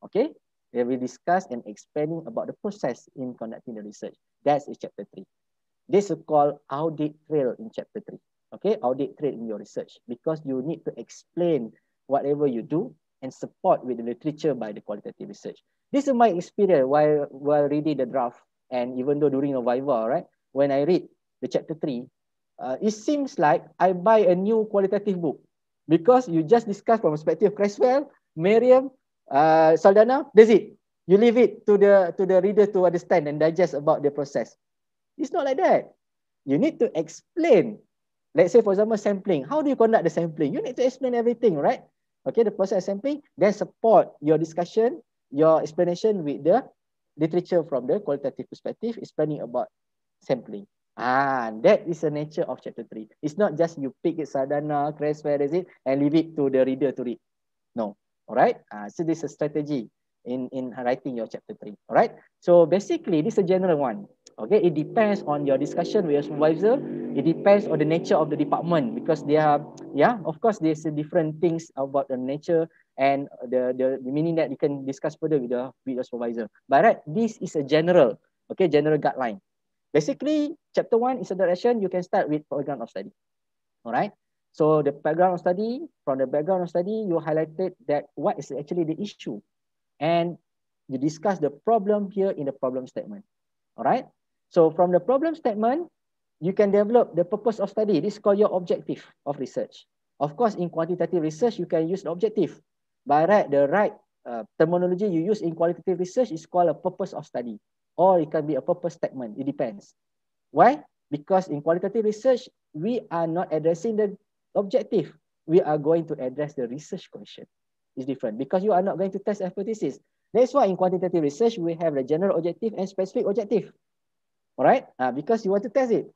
Okay. They will discuss and expanding about the process in conducting the research. That's in chapter 3. This is called audit trail in chapter 3. Okay, audit trail in your research because you need to explain whatever you do and support with the literature by the qualitative research. This is my experience while reading the draft and even though during a viva, right? When I read the chapter 3, it seems like I buy a new qualitative book because you just discuss from perspective of Creswell, Merriam, Saldanha, that's it. You leave it to the reader to understand and digest about the process. It's not like that. You need to explain. Let's say, for example, sampling. How do you conduct the sampling? You need to explain everything, right? Okay, the process of sampling, then support your discussion, your explanation with the literature from the qualitative perspective, explaining about sampling. That is the nature of chapter 3. It's not just you pick it, Saldanha, Creswell, is it, and leave it to the reader to read. No. All right. So this is a strategy in writing your chapter 3. All right. So basically, this is a general one. Okay. It depends on your discussion with your supervisor. It depends on the nature of the department because they are, of course, there's different things about the nature and the meaning that you can discuss further with your supervisor. But right, this is a general, general guideline. Basically, chapter 1 is a direction. You can start with background of study. All right. So the background of study, from the background of study, you highlighted that what is actually the issue. And you discuss the problem here in the problem statement. All right. So from the problem statement, you can develop the purpose of study. This is called your objective of research. Of course, in quantitative research, you can use the objective. By right, the right terminology you use in qualitative research is called a purpose of study. Or it can be a purpose statement. It depends. Why? Because in qualitative research, we are not addressing the objective. We are going to address the research question. It's different because you are not going to test hypothesis. That's why in quantitative research, we have the general objective and specific objective. All right, because you want to test it.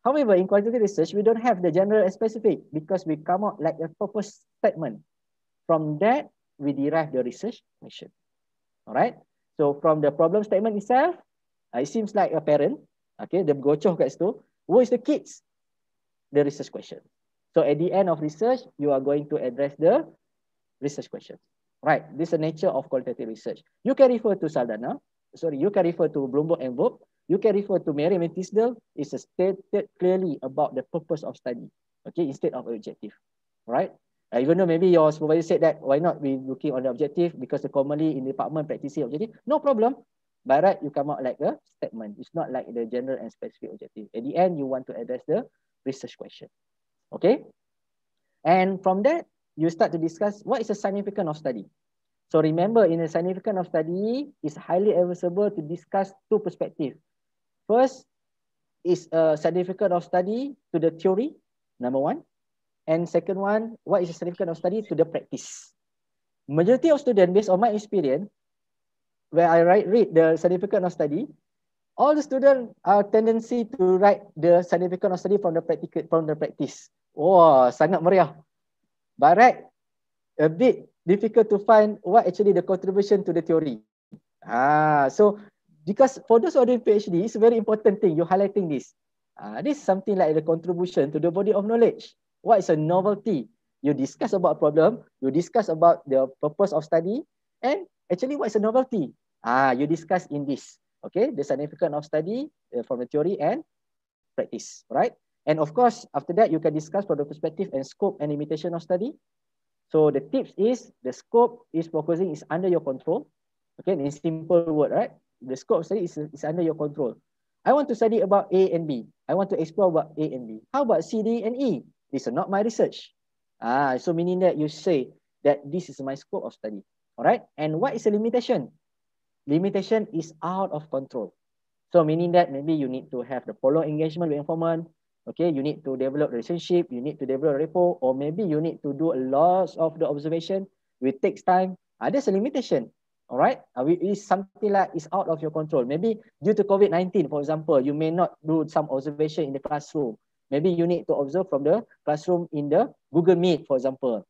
However, in quantitative research, we don't have the general and specific because we come out like a purpose statement. From that, we derive the research question. All right. So from the problem statement itself, it seems like a parent. Okay, the gocoh kat situ. Who is the kids? The research question. So at the end of research, you are going to address the research question. Right. This is the nature of qualitative research. You can refer to Saldana. Sorry, you can refer to Bloomberg and Vogt. You can refer to Merriam and Tisdale. It's stated clearly about the purpose of study. Okay, instead of objective. Right. Even though maybe your supervisor said that, why not we looking on the objective because the commonly in the department practicing objective? No problem. But right, you come out like a statement. It's not like the general and specific objective. At the end, you want to address the research question. Okay. And from that, you start to discuss what is the significance of study. So remember, in the significance of study, it's highly advisable to discuss two perspectives. First is a significance of study to the theory, number one. And second one, what is the significance of study to the practice? Majority of students, based on my experience, where I read the significance of study, all the students are tendency to write the significance of study from the practice. Oh, sangat meriah. But right, a bit difficult to find what actually the contribution to the theory. So because for those who are doing PhD, it's a very important thing. You're highlighting this. This is something like the contribution to the body of knowledge. What is a novelty? You discuss about a problem, you discuss about the purpose of study, and actually what is a novelty? You discuss in this. Okay, the significance of study from the theory and practice, right? And of course, after that, you can discuss from the perspective and scope and limitation of study. So the tips is the scope is focusing is under your control. Okay, in simple word, right? The scope of study is under your control. I want to study about A and B. I want to explore about A and B. How about C, D, and E? These are not my research. So meaning that you say that this is my scope of study. All right. And what is a limitation? Limitation is out of control. So meaning that maybe you need to have the follow engagement with informant. Okay, you need to develop relationship, you need to develop rapport, or maybe you need to do a lot of the observation, which takes time. There's a limitation. All right, it's something like it's out of your control. Maybe due to COVID-19, for example, you may not do some observation in the classroom. Maybe you need to observe from the classroom in the Google Meet, for example.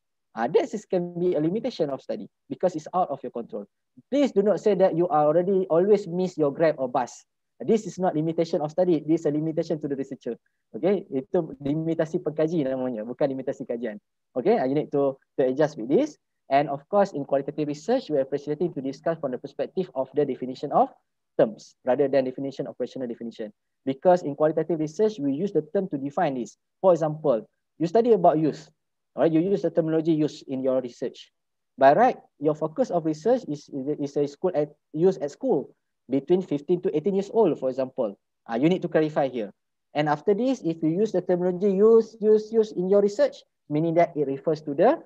This can be a limitation of study because it's out of your control. Please do not say that you are already always miss your grab or bus. This is not limitation of study. This is a limitation to the researcher. Okay, itu limitasi pengkaji namanya, bukan limitasi kajian. Okay, you need to adjust with this. And of course, in qualitative research, we are appreciating to discuss from the perspective of the definition of terms rather than definition of operational definition. Because in qualitative research, we use the term to define this. For example, you study about use. All right, you use the terminology use in your research. By right, your focus of research is a school use at school between 15 to 18 years old, for example. You need to clarify here. And after this, if you use the terminology use in your research, meaning that it refers to the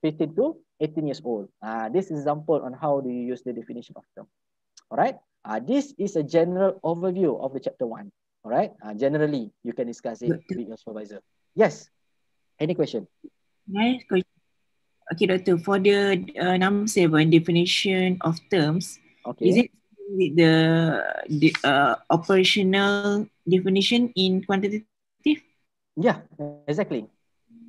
15 to 18 years old. This is example on how do you use the definition of term. All right. This is a general overview of the chapter 1. All right. Generally, you can discuss it with your supervisor. Yes. Any question? Nice question. Okay, Doctor. For the number 7, definition of terms, okay. Is it the operational definition in quantitative? Yeah, exactly.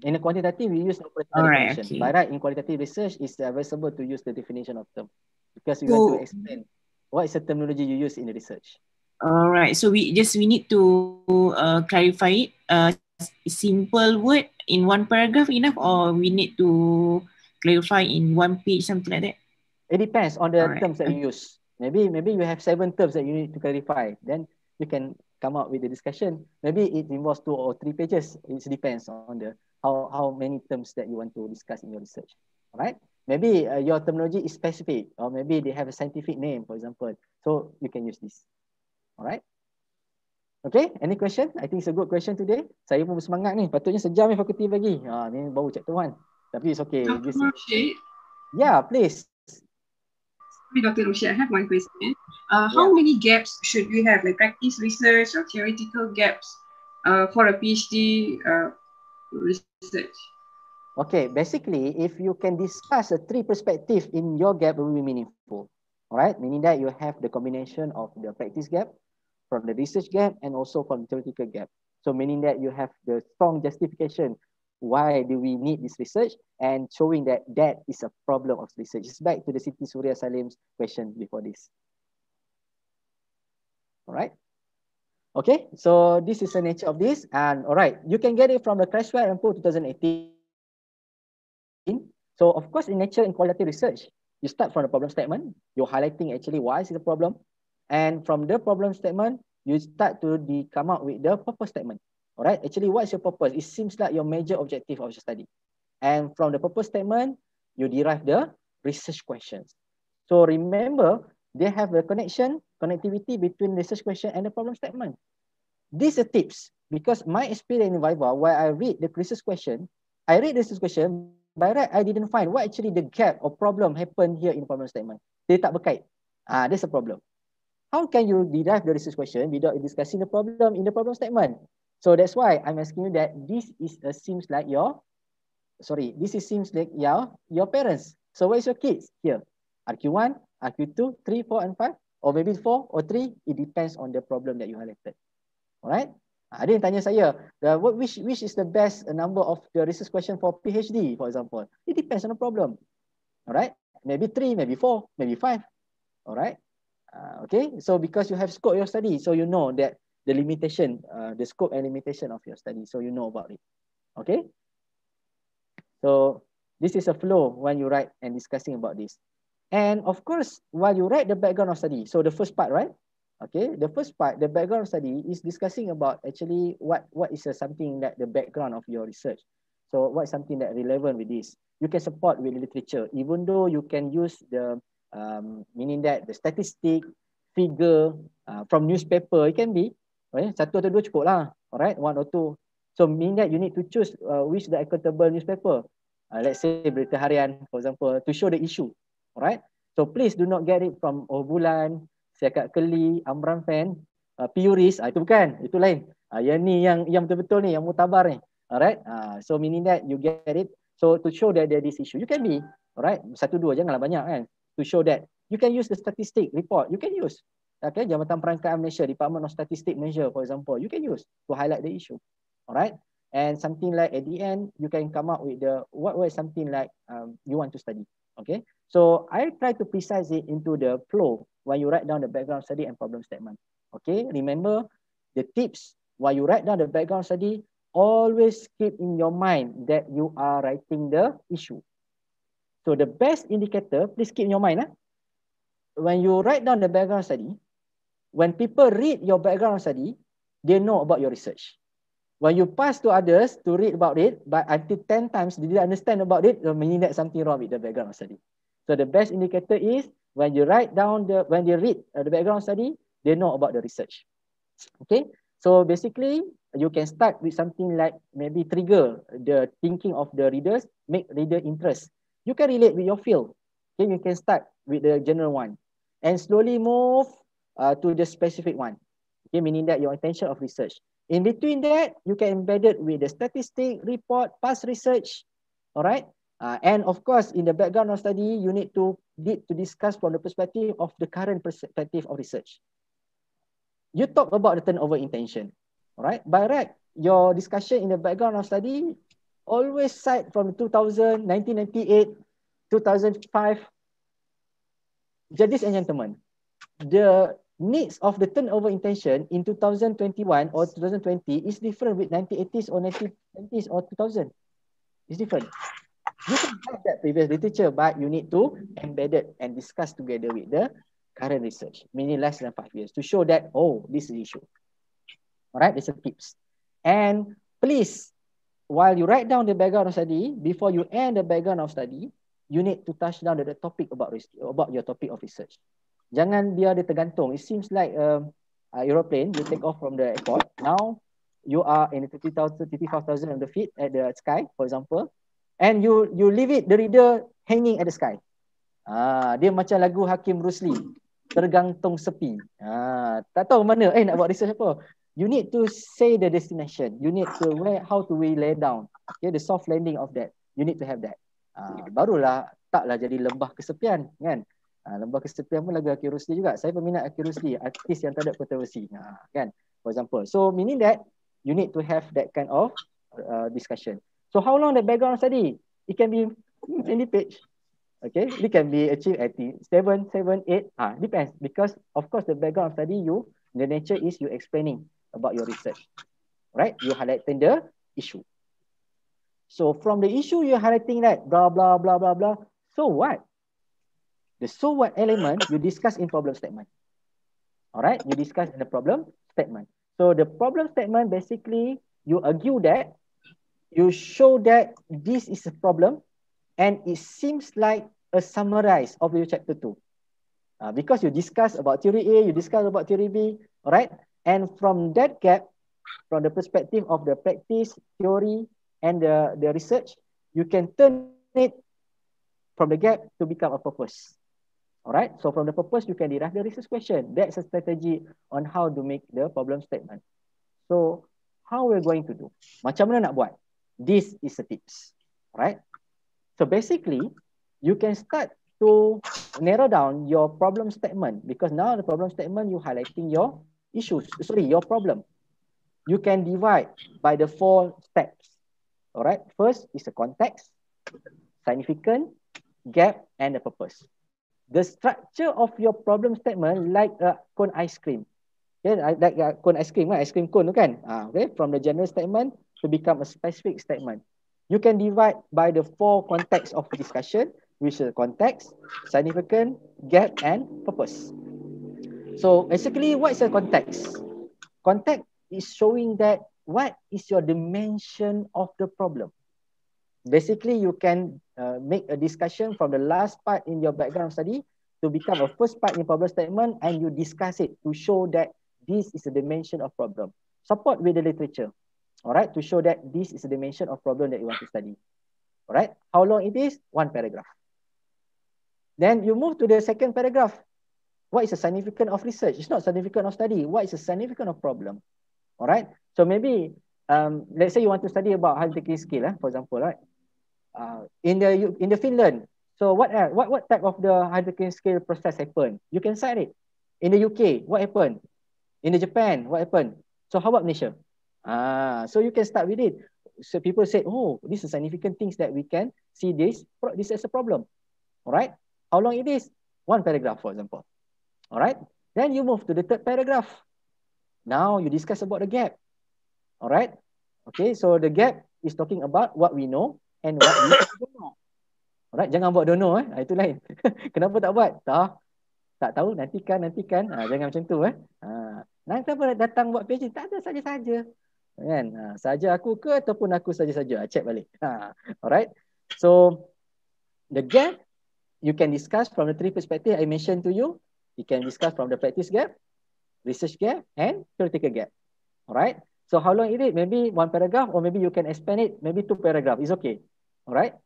In a quantitative, we use operational definition. Okay. By right, in qualitative research, it's advisable to use the definition of term because we want to explain what is the terminology you use in the research. All right. So we need to clarify it. Simple word in one paragraph enough, or we need to clarify in one page, something like that? It depends on the terms that you use. Maybe you have 7 terms that you need to clarify. Then you can come up with the discussion. Maybe it involves 2 or 3 pages. It depends on the how many terms that you want to discuss in your research. All right. Maybe your terminology is specific, or maybe they have a scientific name, for example. So you can use this. All right. Okay. Any question? I think it's a good question today. Saya pun bersemangat ni. Patutnya sejam ni fakulti bagi. Ni baru chapter 1. Tapi it's okay. Dr. Rashid? Yeah, please. Dr. Rashid, I have one question. How many gaps should we have, like practice research or theoretical gaps for a PhD research? Okay, basically, if you can discuss the three perspectives in your gap, it will be meaningful. All right, meaning that you have the combination of the practice gap, from the research gap, and also from the theoretical gap. So meaning that you have the strong justification why do we need this research, and showing that that is a problem of research. It's back to the Siti Surya Salim's question before this. All right. Okay, so this is the nature of this, and all right, you can get it from the Crashwell and Poe 2018. So of course, in nature and quality research, you start from the problem statement. You're highlighting actually why is it a problem, and from the problem statement, you start to come up with the purpose statement. All right, actually, what's your purpose? It seems like your major objective of your study, and from the purpose statement, you derive the research questions. So remember, they have a connectivity between research question and the problem statement. These are tips, because my experience in Viva, where I read the research question, by right, I didn't find what actually the gap or problem happened here in the problem statement. Dia tak berkait. That's a problem. How can you derive the research question without discussing the problem in the problem statement? So that's why I'm asking you that this seems like your parents. So where's your kids here? RQ1, RQ2, 3, 4, and 5? Or maybe 4 or 3? It depends on the problem that you highlighted. Alright? Ada yang tanya saya, which is the best number of the research question for PhD, for example? It depends on the problem. Alright? Maybe 3, maybe 4, maybe 5. Alright? Okay, so because you have scope your study, so you know that the limitation, the scope and limitation of your study, so you know about it. Okay? So this is a flow when you write and discussing about this. And of course, while you write the background of study, so the first part, right? Okay, the first part, the background study is discussing about actually what is something that the background of your research. So what is something that relevant with this? You can support with literature, even though you can use the, meaning that the statistic, figure from newspaper, it can be, right? Satu atau dua cukup lah, alright, 1 or 2. So meaning that you need to choose which the accountable newspaper. Let's say Berita Harian, for example, to show the issue, alright? So please do not get it from Bulan, Siakat Keli, Amran Fan, Piuris, itu bukan, itu lain. Yang ni yang betul-betul ni, yang mutabar ni. Alright, so meaning that you get it. So to show that there is issue, you can be, alright, 1, 2, janganlah banyak kan. To show that you can use the statistic report, you can use. Okay, Jabatan Perangkaan Malaysia, Department of Statistics Malaysia, for example, you can use to highlight the issue. Alright, and something like at the end, you can come up with the what is something like you want to study. Okay, so I try to precise it into the flow when you write down the background study and problem statement. Okay, remember the tips while you write down the background study, always keep in your mind that you are writing the issue. So the best indicator, please keep in your mind, when you write down the background study, when people read your background study, they know about your research. When you pass to others to read about it, but until 10 times they didn't understand about it, meaning that something wrong with the background study. So the best indicator is when you write down when they read the background study, they know about the research. Okay, so basically you can start with something like maybe trigger the thinking of the readers, make reader interest. You can relate with your field. Okay, you can start with the general one and slowly move to the specific one. Okay, meaning that your intention of research. In between that, you can embed it with the statistic, report, past research. All right. And of course, in the background of study, you need to discuss from the perspective of the current perspective of research. You talk about the turnover intention. All right. By right, your discussion in the background of study always cite from 2000, 1998, 2005. Ladies and gentlemen, the needs of the turnover intention in 2021 or 2020 is different with 1980s or 1990s or 2000. It's different. You can have that previous literature, but you need to embed it and discuss together with the current research, meaning less than 5 years, to show that, oh, this is the issue. All right, there's a tips. And please, while you write down the background of study, before you end the background of study, you need to touch down the topic about your topic of research. Jangan biar dia tergantung. It seems like aeroplane, you take off from the airport. Now, you are in 35,000 of the feet at the sky, for example. And you leave it, the reader hanging at the sky. Dia macam lagu Hakim Rusli, tergantung sepi. Tak tahu mana, nak buat research apa. you need to say the destination. You need to how to we lay down. Okay, the soft landing of that. You need to have that. Barulah taklah jadi lembah kesepian kan. Lembah kesepian pun lagu accuracy juga. Saya peminat accuracy, artis yang tak ada kontroversi. Kan, for example. So meaning that you need to have that kind of discussion. So how long the background study? It can be any page. Okay, it can be achieved at 7, 8. Depends, because of course the background study the nature is you explaining about your research, right? You highlighting the issue. So from the issue you're highlighting that blah blah blah blah blah. So what? The so what element you discuss in problem statement. All right, you discuss in the problem statement. So the problem statement basically you argue that you show that this is a problem and it seems like a summarize of your chapter 2. Because you discuss about theory A, you discuss about theory B, all right? And from that gap, from the perspective of the practice, theory, and the research, you can turn it from the gap to become a purpose. All right? So from the purpose, you can derive the research question. That's a strategy on how to make the problem statement. So how we're going to do? Macam mana nak buat? This is a tips, right? So basically, you can start to narrow down your problem statement, because now the problem statement you highlighting your issues, your problem. You can divide by the 4 steps. All right. First is the context, significant, gap, and the purpose. The structure of your problem statement like a cone ice cream. Okay, like a cone ice cream, ice cream cone, kan? Okay, from the general statement to become a specific statement. You can divide by the 4 contexts of discussion, which is context, significant, gap, and purpose. So basically, what is the context? Context is showing that what is your dimension of the problem. Basically, you can make a discussion from the last part in your background study to become a first part in problem statement, and you discuss it to show that this is a dimension of problem. Support with the literature, all right, to show that this is a dimension of problem that you want to study. All right, how long it is? 1 paragraph. Then you move to the second paragraph. What is the significance of research? It's not significant of study. What is the significance of problem? All right. So maybe, let's say you want to study about hierarchical scale, for example, right? In the Finland. So what type of the hierarchical scale process happened? You can cite it. In the UK, what happened? In the Japan, what happened? So how about Malaysia? So you can start with it. So people say, oh, this is significant things that we can see this as a problem. All right. How long it is? 1 paragraph, for example. All right. Then you move to the third paragraph. Now you discuss about the gap. All right. Okay. So the gap is talking about what we know and what we don't know. All right. Jangan buat don't know. Itu lain. Kenapa tak buat? Tak tahu. Nantikan. Jangan macam tu. Nanti apa datang buat PhD? Tak ada, saja-saja. Kan? Saja aku ke ataupun aku saja-saja? Check balik. Alright. So the gap you can discuss from the 3 perspectives I mentioned to you. You can discuss from the practice gap, research gap, and theoretical gap. Alright. So how long it is? Maybe 1 paragraph, or maybe you can expand it. Maybe 2 paragraphs. It's okay. Alright.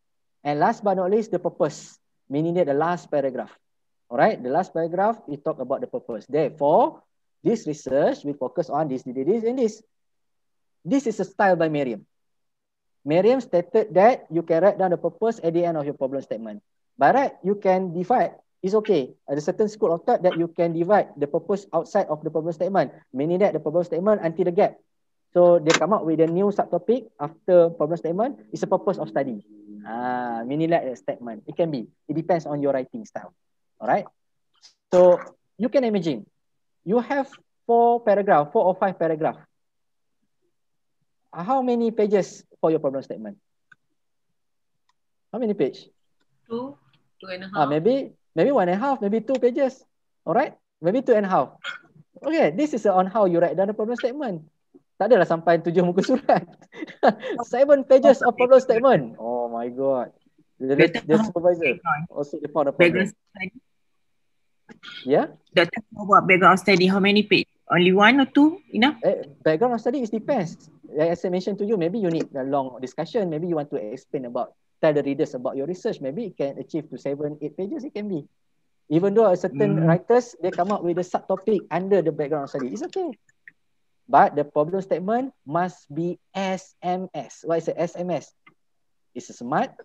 And last but not least, the purpose, meaning that the last paragraph. Alright. The last paragraph we talk about the purpose. Therefore, this research will focus on this, and this. This is a style by Merriam. Merriam stated that you can write down the purpose at the end of your problem statement. By right, you can divide. It's okay. At a certain school of thought that you can divide the purpose outside of the problem statement, meaning that the problem statement until the gap. So they come up with a new subtopic after problem statement. It's a purpose of study. Meaning that a statement. It can be. It depends on your writing style. All right. So you can imagine. You have 4 or 5 paragraphs. How many pages for your problem statement? How many pages? 2 and a half. Maybe 1.5, maybe 2 pages. All right, maybe 2.5. Okay, this is on how you write down the problem statement. Tak adalah sampai 7 muka surat. 7 pages of problem statement. Oh my God. The supervisor also found a problem. Yeah. Dr. About background study, how many pages? Only 1 or 2 enough? Background study is depends. As I mentioned to you, maybe you need a long discussion. Maybe you want to explain about, tell the readers about your research. Maybe it can achieve to 7, 8 pages. It can be. Even though certain writers, they come up with a subtopic under the background study. It's okay. but the problem statement must be SMS. What is a SMS? It's smart,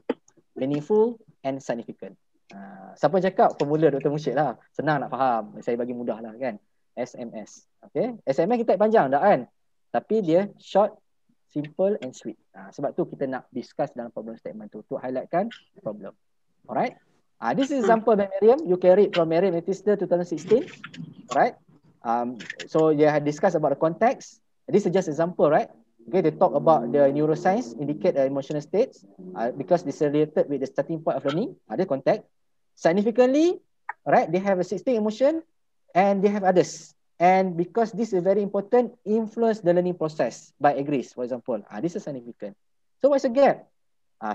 meaningful and significant. Siapa cakap pemula Dr. Mursyid lah. Senang nak faham. Saya bagi mudah lah kan. SMS. Okay. SMS kita panjang tak kan? Tapi dia short, simple and sweet. Sebab tu kita nak discuss dalam problem statement tu. To highlightkan problem. Alright. This is example by Merriam. You can read from Merriam and Tisdale 2016. Alright. So they have discussed about the context. This is just example, right? Okay, they talk about the neuroscience indicate emotional states because it's related with the starting point of learning. The context. Significantly, right? They have a 16 emotion and they have others. And because this is very important, influence the learning process by agrees, for example. This is significant. So what's a gap?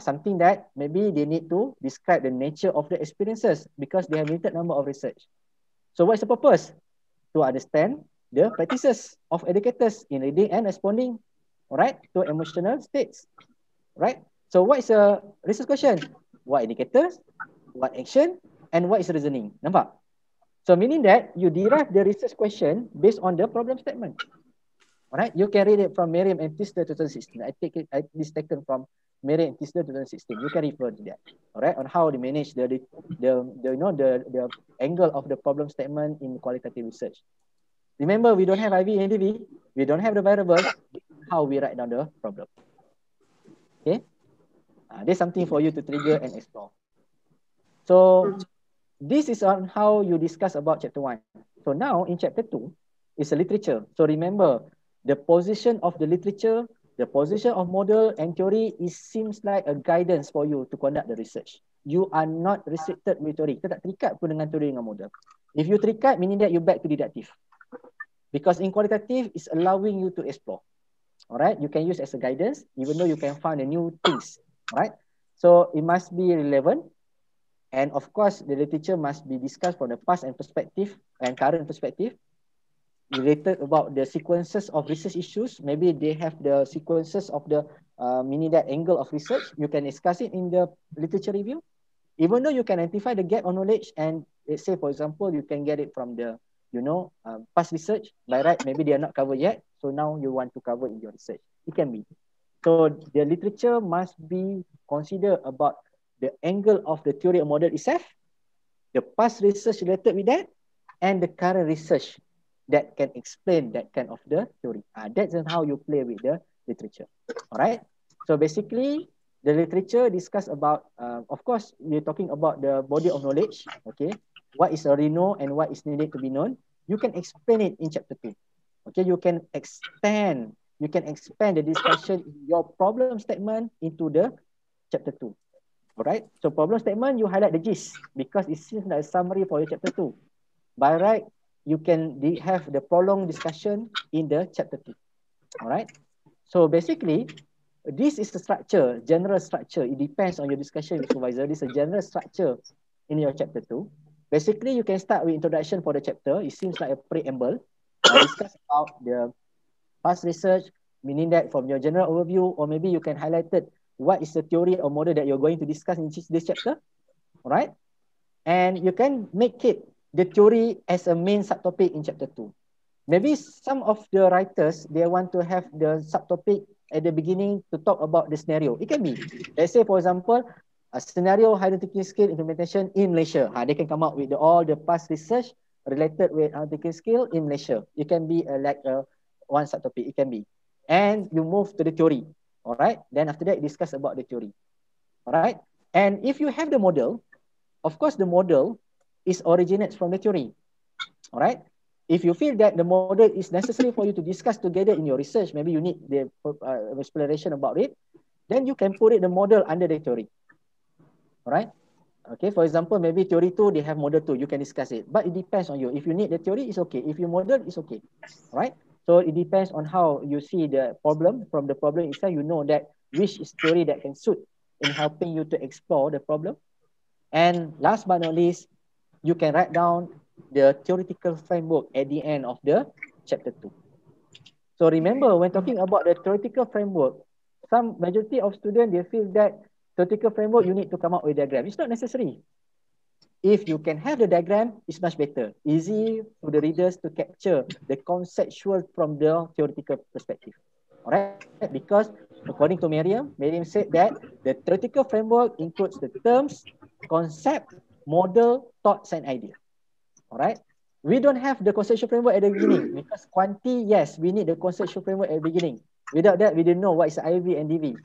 Something that maybe they need to describe the nature of the experiences because they have limited number of research. So what's the purpose? To understand the practices of educators in reading and responding, right, to emotional states, right? So what is a research question? What indicators, what action, and what is reasoning? Nampak? So meaning that you derive the research question based on the problem statement. Alright, you can read it from Merriam and Tisdale 2016. This taken from Merriam and Tisdale 2016. You can refer to that. Alright, on how they manage the angle of the problem statement in qualitative research. Remember, we don't have IV and NDV. We don't have the variable. How we write down the problem. Okay, there's something for you to trigger and explore. So this is on how you discuss about chapter 1. So now in chapter 2 is a literature. So remember, the position of the literature, the position of model and theory seems like a guidance for you to conduct the research. You are not restricted with theory. Kita tak terikat pun dengan theory dengan model. If you terikat, meaning that you back to deductive. Because in qualitative, it's allowing you to explore. Alright, you can use as a guidance, even though you can find the new things. Alright, so it must be relevant. And of course, the literature must be discussed from the past and perspective and current perspective, related about the sequences of research issues. Maybe they have the sequences of the meaning that angle of research. You can discuss it in the literature review. Even though you can identify the gap of knowledge and let's say, for example, you can get it from the, past research. By right, maybe they are not covered yet. So now you want to cover in your research. It can be. So the literature must be considered about the angle of the theory or model itself, the past research related with that, and the current research that can explain that kind of the theory. That's how you play with the literature. All right. So basically, the literature discuss about, of course, we're talking about the body of knowledge. Okay. What is already known and what is needed to be known. You can explain it in chapter 2. Okay. You can expand the discussion in your problem statement into the chapter 2. Alright, so problem statement, you highlight the gist because it seems like a summary for your chapter 2. By right, you can have the prolonged discussion in the chapter 2. Alright, so basically, this is the structure, general structure. It depends on your discussion with supervisor. This is a general structure in your chapter 2. Basically, you can start with introduction for the chapter. It seems like a preamble. Discuss about the past research, meaning that from your general overview, or maybe you can highlight it. What is the theory or model that you're going to discuss in this chapter? All right. And you can make it the theory as a main subtopic in chapter 2. Maybe some of the writers, they want to have the subtopic at the beginning to talk about the scenario. It can be, let's say, for example, a scenario hierarchical scale implementation in Malaysia. They can come up with all the past research related with hierarchical scale in Malaysia. It can be one subtopic. It can be. And you move to the theory. All right. Then after that, discuss about the theory. All right. And if you have the model, of course, the model is originates from the theory. All right. If you feel that the model is necessary for you to discuss together in your research, maybe you need the exploration about it, then you can put it the model under the theory. All right. Okay. For example, maybe theory 2, they have model 2. You can discuss it, but it depends on you. If you need the theory, it's okay. If you model, it's okay. All right. So it depends on how you see the problem. From the problem itself, you know that which is theory that can suit in helping you to explore the problem. And last but not least, you can write down the theoretical framework at the end of the chapter 2. So remember, when talking about the theoretical framework, some majority of students, they feel that theoretical framework, you need to come up with a diagram. It's not necessary. If you can have the diagram, it's much better. Easy for the readers to capture the conceptual from the theoretical perspective. All right, because according to Merriam said that the theoretical framework includes the terms, concept, model, thoughts, and idea. All right. We don't have the conceptual framework at the beginning because quanti, yes, we need the conceptual framework at the beginning. Without that, we didn't know what is IV and DV.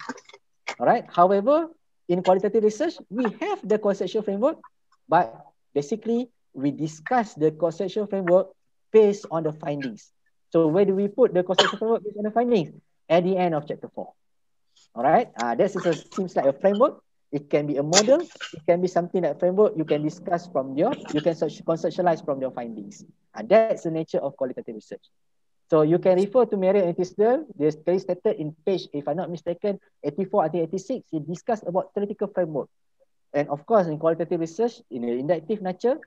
All right. However, in qualitative research, we have the conceptual framework, but basically we discuss the conceptual framework based on the findings. So where do we put the conceptual framework based on the findings? At the end of chapter 4. All right. This seems like a framework. It can be a model. It can be something like framework you can discuss from you can conceptualize from your findings. That's the nature of qualitative research. So you can refer to Merriam and Tisdale. They stated in page, if I'm not mistaken, 84 until 86, he discussed about theoretical framework. And of course, in qualitative research, in the inductive nature,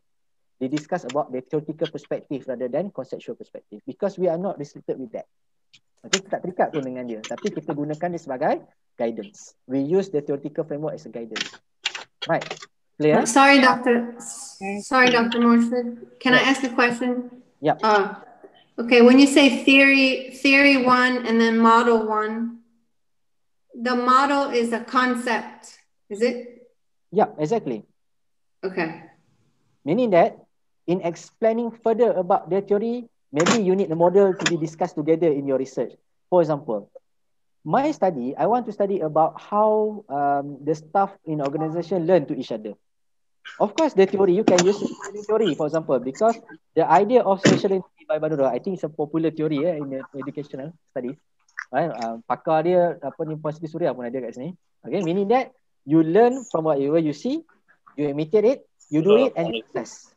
they discuss about the theoretical perspective rather than conceptual perspective because we are not restricted with that. Okay, kita tak terikat pun dengan dia. Tapi kita gunakan dia sebagai guidance. We use the theoretical framework as a guidance. Right. Clear? Sorry, Dr. Morford. Can I ask a question? Yep. Okay, when you say theory 1 and then model 1, the model is a concept, is it? Yeah, exactly. Okay. Meaning that in explaining further about the theory, maybe you need the model to be discussed together in your research. For example, my study, I want to study about how the staff in organization learn to each other. Of course, the theory, you can use the theory, for example, because the idea of social entity by Bandura, I think it's a popular theory in the educational studies. Right? Pakar dia, Puan Siti Suria pun ada kat sini. Okay, meaning that you learn from whatever you see, you imitate it, you do it, and you assess.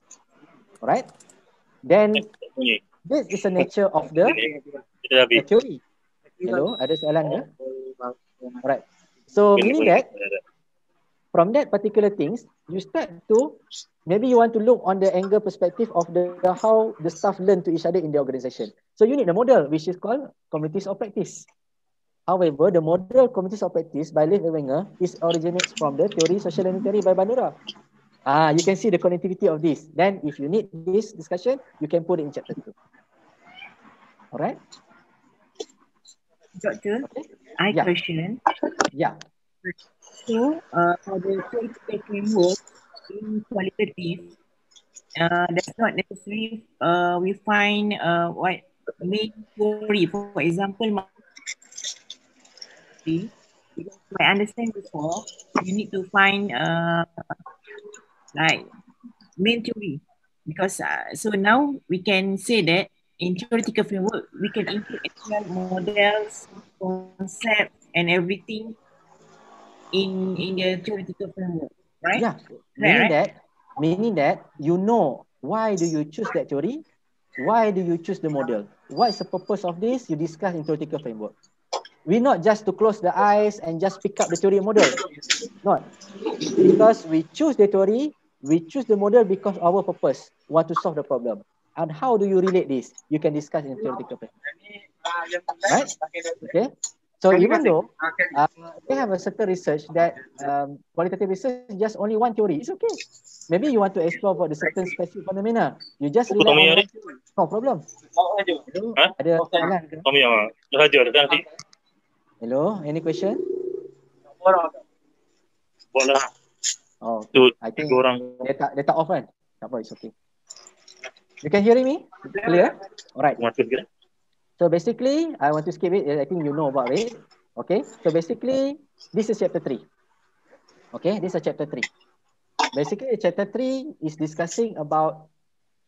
Alright? Then, this is the nature of the theory. Hello, ada soalan ke? Alright. So, meaning that, from that particular things, you start to, maybe you want to look on the angle perspective of how the staff learn to each other in the organization. So you need a model, which is called communities of practice. However, the model communities of practice by Leif Ewanger originates from the theory social learning theory by Bandura. You can see the connectivity of this. Then if you need this discussion, you can put it in chapter 2. Alright? Doctor, okay. I question. Yeah. So, for the theoretical framework in qualitative, that's not necessary. We find what main theory, for example, because I understand before, you need to find like main theory. Because so now we can say that in theoretical framework, we can include actual models, concepts, and everything in the theoretical framework, right? Yeah, meaning that you know why do you choose that theory, why do you choose the model, what is the purpose of this, you discuss in theoretical framework. We're not just to close the eyes and just pick up the theory and model. Not. Because we choose the theory, we choose the model because of our purpose, want to solve the problem. And how do you relate this? You can discuss in theoretical framework. Right? Okay. So even though they have a certain research that qualitative research is just only one theory, it's okay. Maybe you want to explore about the certain specific phenomena. You just rely on one theory. No problem. Ada soalan ke? Hello, any question? Oh, I think dia tak off kan? Tak apa, it's okay. You can hear me? Clear? Alright. So basically, I want to skip it. I think you know about it. Okay. So basically, this is chapter 3. Okay, this is chapter 3. Basically, chapter 3 is discussing about,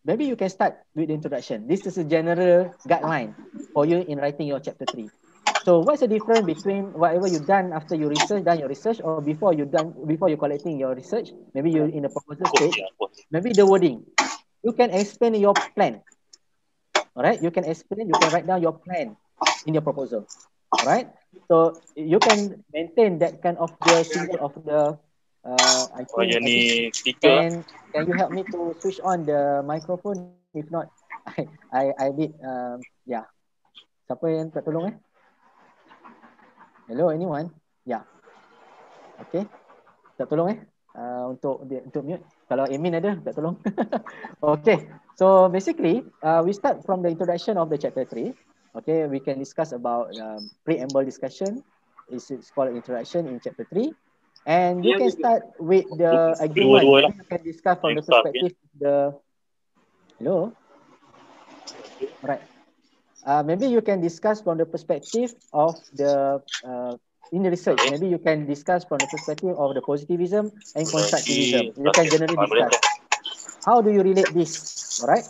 maybe you can start with the introduction. This is a general guideline for you in writing your chapter 3. So what's the difference between whatever you've done after you done your research, or before you're collecting your research, maybe you're in the proposal stage, maybe the wording. You can explain your plan. All right, you can write down your plan in your proposal. All right, so you can maintain that kind of the symbol of the I think can you help me to switch on the microphone? If not, I did yeah. Siapa yang tak tolong Hello, anyone? Yeah. Okay. Tak tolong untuk mute. Kalau Amin ada, tak tolong. Okay, so basically, we start from the introduction of the chapter 3. Okay, we can discuss about preamble discussion. It's called introduction in chapter 3. And you can start with the argument. Maybe you can discuss from the perspective of the... Hello? Alright. Maybe you can discuss from the perspective of the in the research. Maybe you can discuss from the perspective of the positivism and constructivism. You can generally discuss. How do you relate this? All right.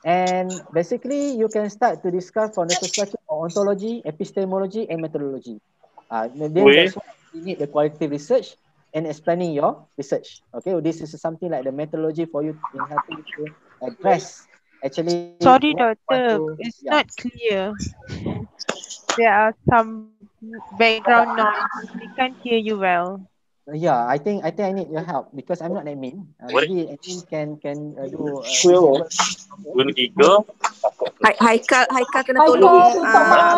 And basically, you can start to discuss from the perspective of ontology, epistemology, and methodology. Then that's why you need the qualitative research and explaining your research. Okay, this is something like the methodology for you in helping you to address. Actually, sorry, doctor, it's not clear. There are some background noise. We can't hear you well. Yeah, I think I need your help because I'm not admin. Maybe admin can do. Haikal kena tolong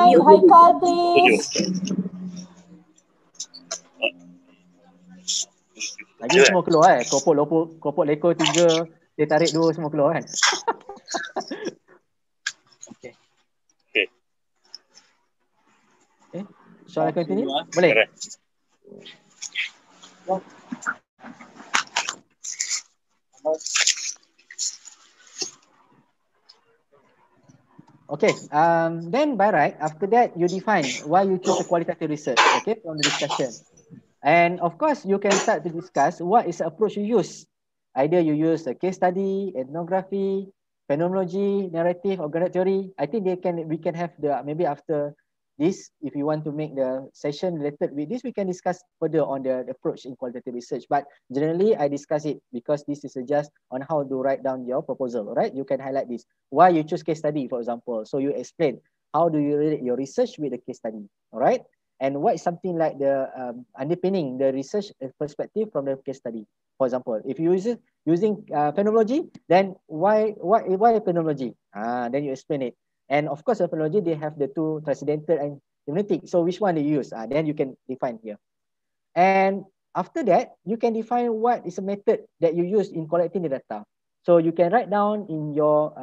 mute. Haikal, please. Lagi semua keluar Keropok lekor 3, dia tarik 2 semua keluar kan. Okay. Shall I continue? Boleh? Okay, then by right, after that you define why you choose a qualitative research, okay, from the discussion. And of course, you can start to discuss what is the approach you use. Either you use a case study, ethnography, phenomenology, narrative, or graded theory. I think we can have the, maybe after this, if you want to make the session related with this, we can discuss further on the approach in qualitative research. But generally, I discuss it because this is just on how to write down your proposal, right? You can highlight this. Why you choose case study, for example. So you explain how do you relate your research with the case study, all right? And what is something like the underpinning the research perspective from the case study. For example, if you using phenomenology, then why phenomenology? Then you explain it. And of course, phenomenology, they have the two transcendental and hermeneutic. So which one do you use? Then you can define here. And after that, you can define what is a method that you use in collecting the data. So you can write down in your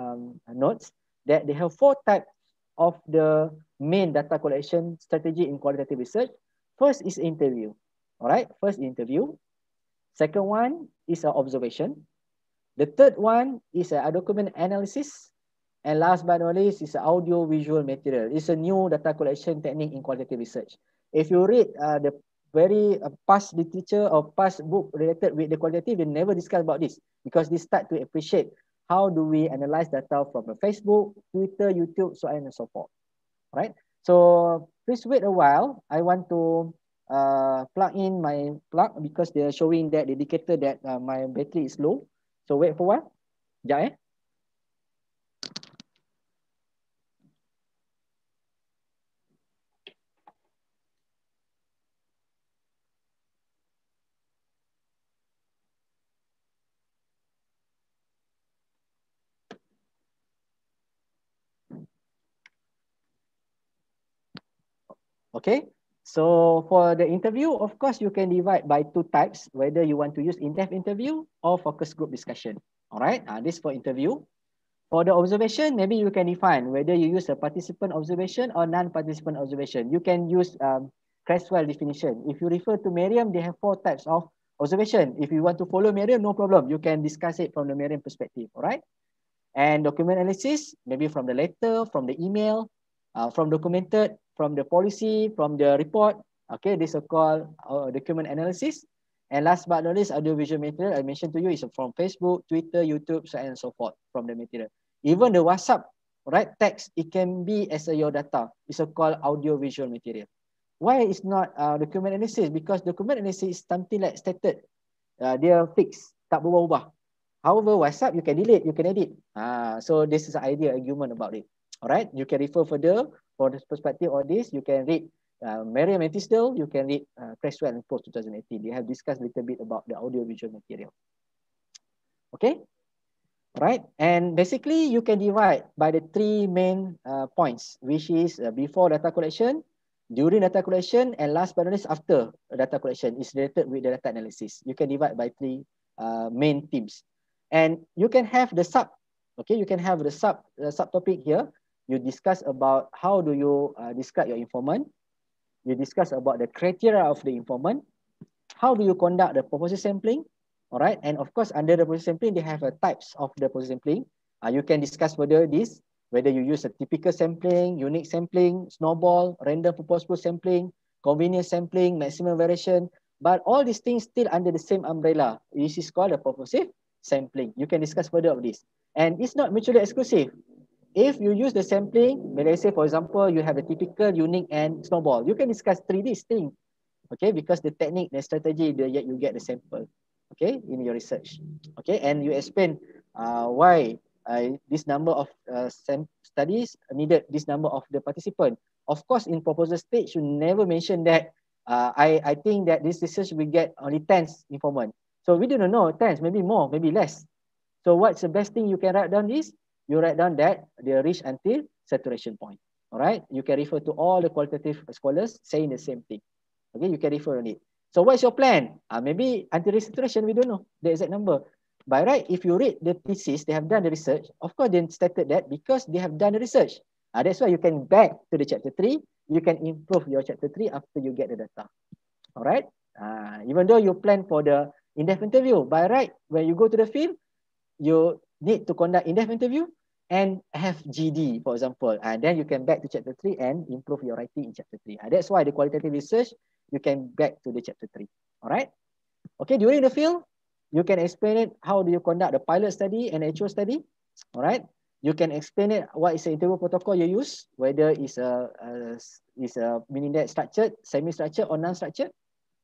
notes that they have 4 types of the main data collection strategy in qualitative research. First is interview. All right, first interview. Second one is an observation. The third one is a document analysis. And last but not least is audio visual material. It's a new data collection technique in qualitative research. If you read the very past literature or past book related with the qualitative, they never discuss about this because they start to appreciate how do we analyze data from Facebook, Twitter, YouTube, so on and so forth. Right? So please wait a while. I want to plug in my plug because they are showing that the indicator that my battery is low. So wait for a while. Sekejap Okay, so for the interview, of course, you can divide by 2 types, whether you want to use in-depth interview or focus group discussion. All right, this for interview. For the observation, maybe you can define whether you use a participant observation or non-participant observation. You can use Creswell definition. If you refer to Merriam, they have 4 types of observation. If you want to follow Merriam, no problem. You can discuss it from the Merriam perspective, all right? And document analysis, maybe from the letter, from the email, from documented, from the policy, from the report. Okay, this is called document analysis. And last but not least, audiovisual material I mentioned to you is from Facebook, Twitter, YouTube, so on and so forth from the material. Even the WhatsApp, right, text, it can be as your data. It's called audiovisual material. Why is not document analysis? Because document analysis is something like stated. They are fixed, tak berubah-ubah. However, WhatsApp, you can delete, you can edit. So this is an idea, argument about it. All right, you can refer further for the perspective of this. You can read Merriam and Tisdale. You can read Creswell and Post 2018. They have discussed a little bit about the audiovisual material. Okay, right. And basically, you can divide by the 3 main points, which is before data collection, during data collection, and last but not least, after data collection is related with the data analysis. You can divide by 3 main themes. And you can have the you can have the subtopic here. You discuss about how do you describe your informant. You discuss about the criteria of the informant. How do you conduct the purpose sampling? All right. And of course, under the purpose sampling, they have types of the purpose sampling. You can discuss further this, whether you use a typical sampling, unique sampling, snowball, random proportional sampling, convenience sampling, maximum variation. But all these things still under the same umbrella. This is called a purposive sampling. You can discuss further of this. And it's not mutually exclusive. If you use the sampling, let's say, for example, you have a typical, unique, and snowball, you can discuss 3D things, okay, because the technique, the strategy, yet you get the sample, okay, in your research, okay, and you explain why this number of studies needed this number of the participant. Of course, in proposal stage, you never mention that I think that this research will get only 10 informant. So we don't know, 10, maybe more, maybe less. So what's the best thing you can write down is, you write down that they reach until saturation point. All right. You can refer to all the qualitative scholars saying the same thing. Okay. You can refer on it. So what's your plan? Maybe until saturation, we don't know the exact number. By right, if you read the thesis, they have done the research. Of course, they stated that because they have done the research. That's why you can back to the chapter 3. You can improve your chapter 3 after you get the data. All right. Even though you plan for the in-depth interview, by right, when you go to the field, you need to conduct in-depth interview and have GD, for example. And then you can back to chapter 3 and improve your writing in chapter 3. That's why the qualitative research, you can back to the chapter 3. All right. Okay, during the field, you can explain it. How do you conduct the pilot study and actual study? All right. You can explain it. What is the interview protocol you use? Whether it's meaning that structured, semi-structured, or non-structured.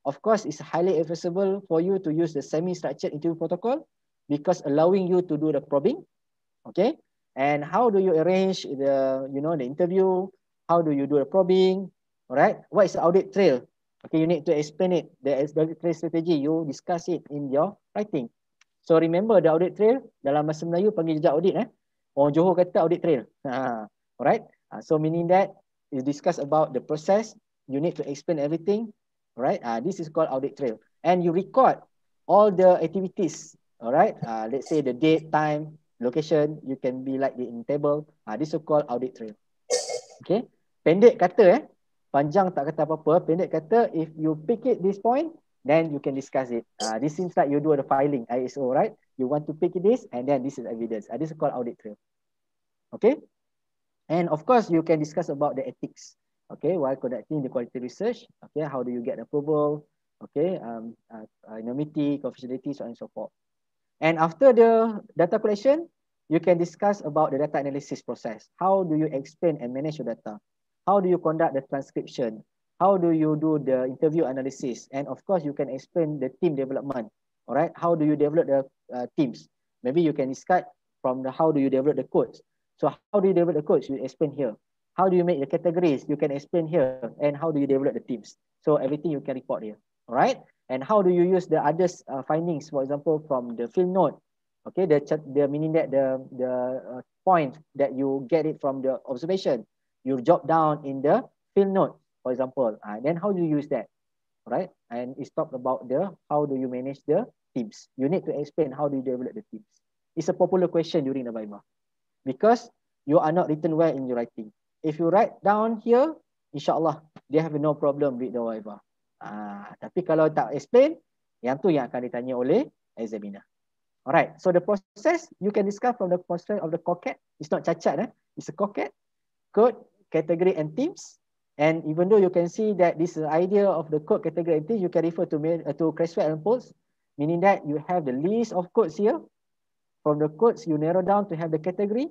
Of course, it's highly advisable for you to use the semi-structured interview protocol, because allowing you to do the probing, okay? And how do you arrange the interview? How do you do the probing? All right. What is the audit trail? Okay, you need to explain it. The audit trail strategy, you discuss it in your writing. So remember the audit trail, dalam bahasa Melayu panggil jejak audit. Orang Johor kata audit trail. Alright. So meaning that you discuss about the process. You need to explain everything. Right. This is called audit trail. And you record all the activities. All right. Let's say the date, time, location. You can be like in table. This is called audit trail. Okay. Pendek kata panjang tak kata apa-apa. Pendek kata, if you pick it this point, then you can discuss it. This seems like you do the filing, ISO, right? You want to pick this, and then this is evidence. This is called audit trail. Okay. And of course, you can discuss about the ethics. Okay, while conducting the quality research, okay, how do you get approval? Okay, anonymity, confidentiality, so on and so forth. And after the data collection, you can discuss about the data analysis process. How do you explain and manage your data? How do you conduct the transcription? How do you do the interview analysis? And of course, you can explain the team development. All right, how do you develop the teams? Maybe you can discuss from the how do you develop the codes. So how do you develop the codes? You explain here. How do you make the categories? You can explain here. And how do you develop the teams? So everything you can report here. All right. And how do you use the others findings, for example, from the field note? Okay, the meaning that the point that you get it from the observation, you jot down in the field note, for example. Then how do you use that? All right. And it's talked about the how do you manage the teams. You need to explain how do you develop the teams. It's a popular question during the Viva because you are not written well in your writing. If you write down here, insyaAllah, they have no problem with the Viva. Tapi kalau tak explain, yang tu yang akan ditanya oleh examiner. Alright, so the process, you can discuss from the process of the COCAT. It's not cacat, it's a COCAT, code, category, and teams. And even though you can see that this is the idea of the code, category, and teams, you can refer to Creswell and Poles, meaning that you have the list of codes here. From the codes, you narrow down to have the category.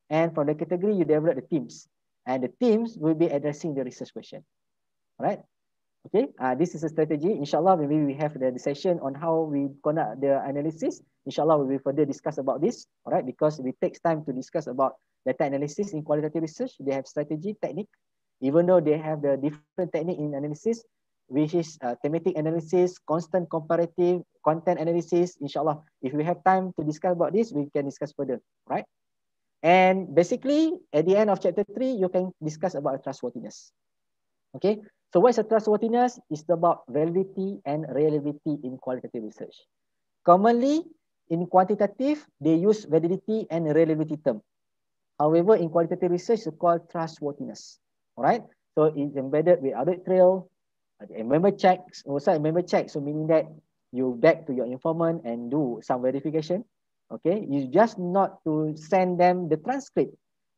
And from the category, you develop the teams. And the teams will be addressing the research question. All right. Okay. This is a strategy. Inshallah, maybe we have the session on how we conduct the analysis. Inshallah, we will further discuss about this. All right. Because it takes time to discuss about data analysis in qualitative research. They have strategy, technique. Even though they have the different technique in analysis, which is thematic analysis, constant comparative, content analysis. Inshallah, if we have time to discuss about this, we can discuss further. Right. And basically, at the end of chapter 3, you can discuss about trustworthiness. Okay, so what is a trustworthiness? It's about validity and reliability in qualitative research. Commonly, in quantitative, they use validity and reliability term. However, in qualitative research, it's called trustworthiness. All right. So it's embedded with audit trail, member checks, also member check. So meaning that you back to your informant and do some verification. Okay. You just not to send them the transcript,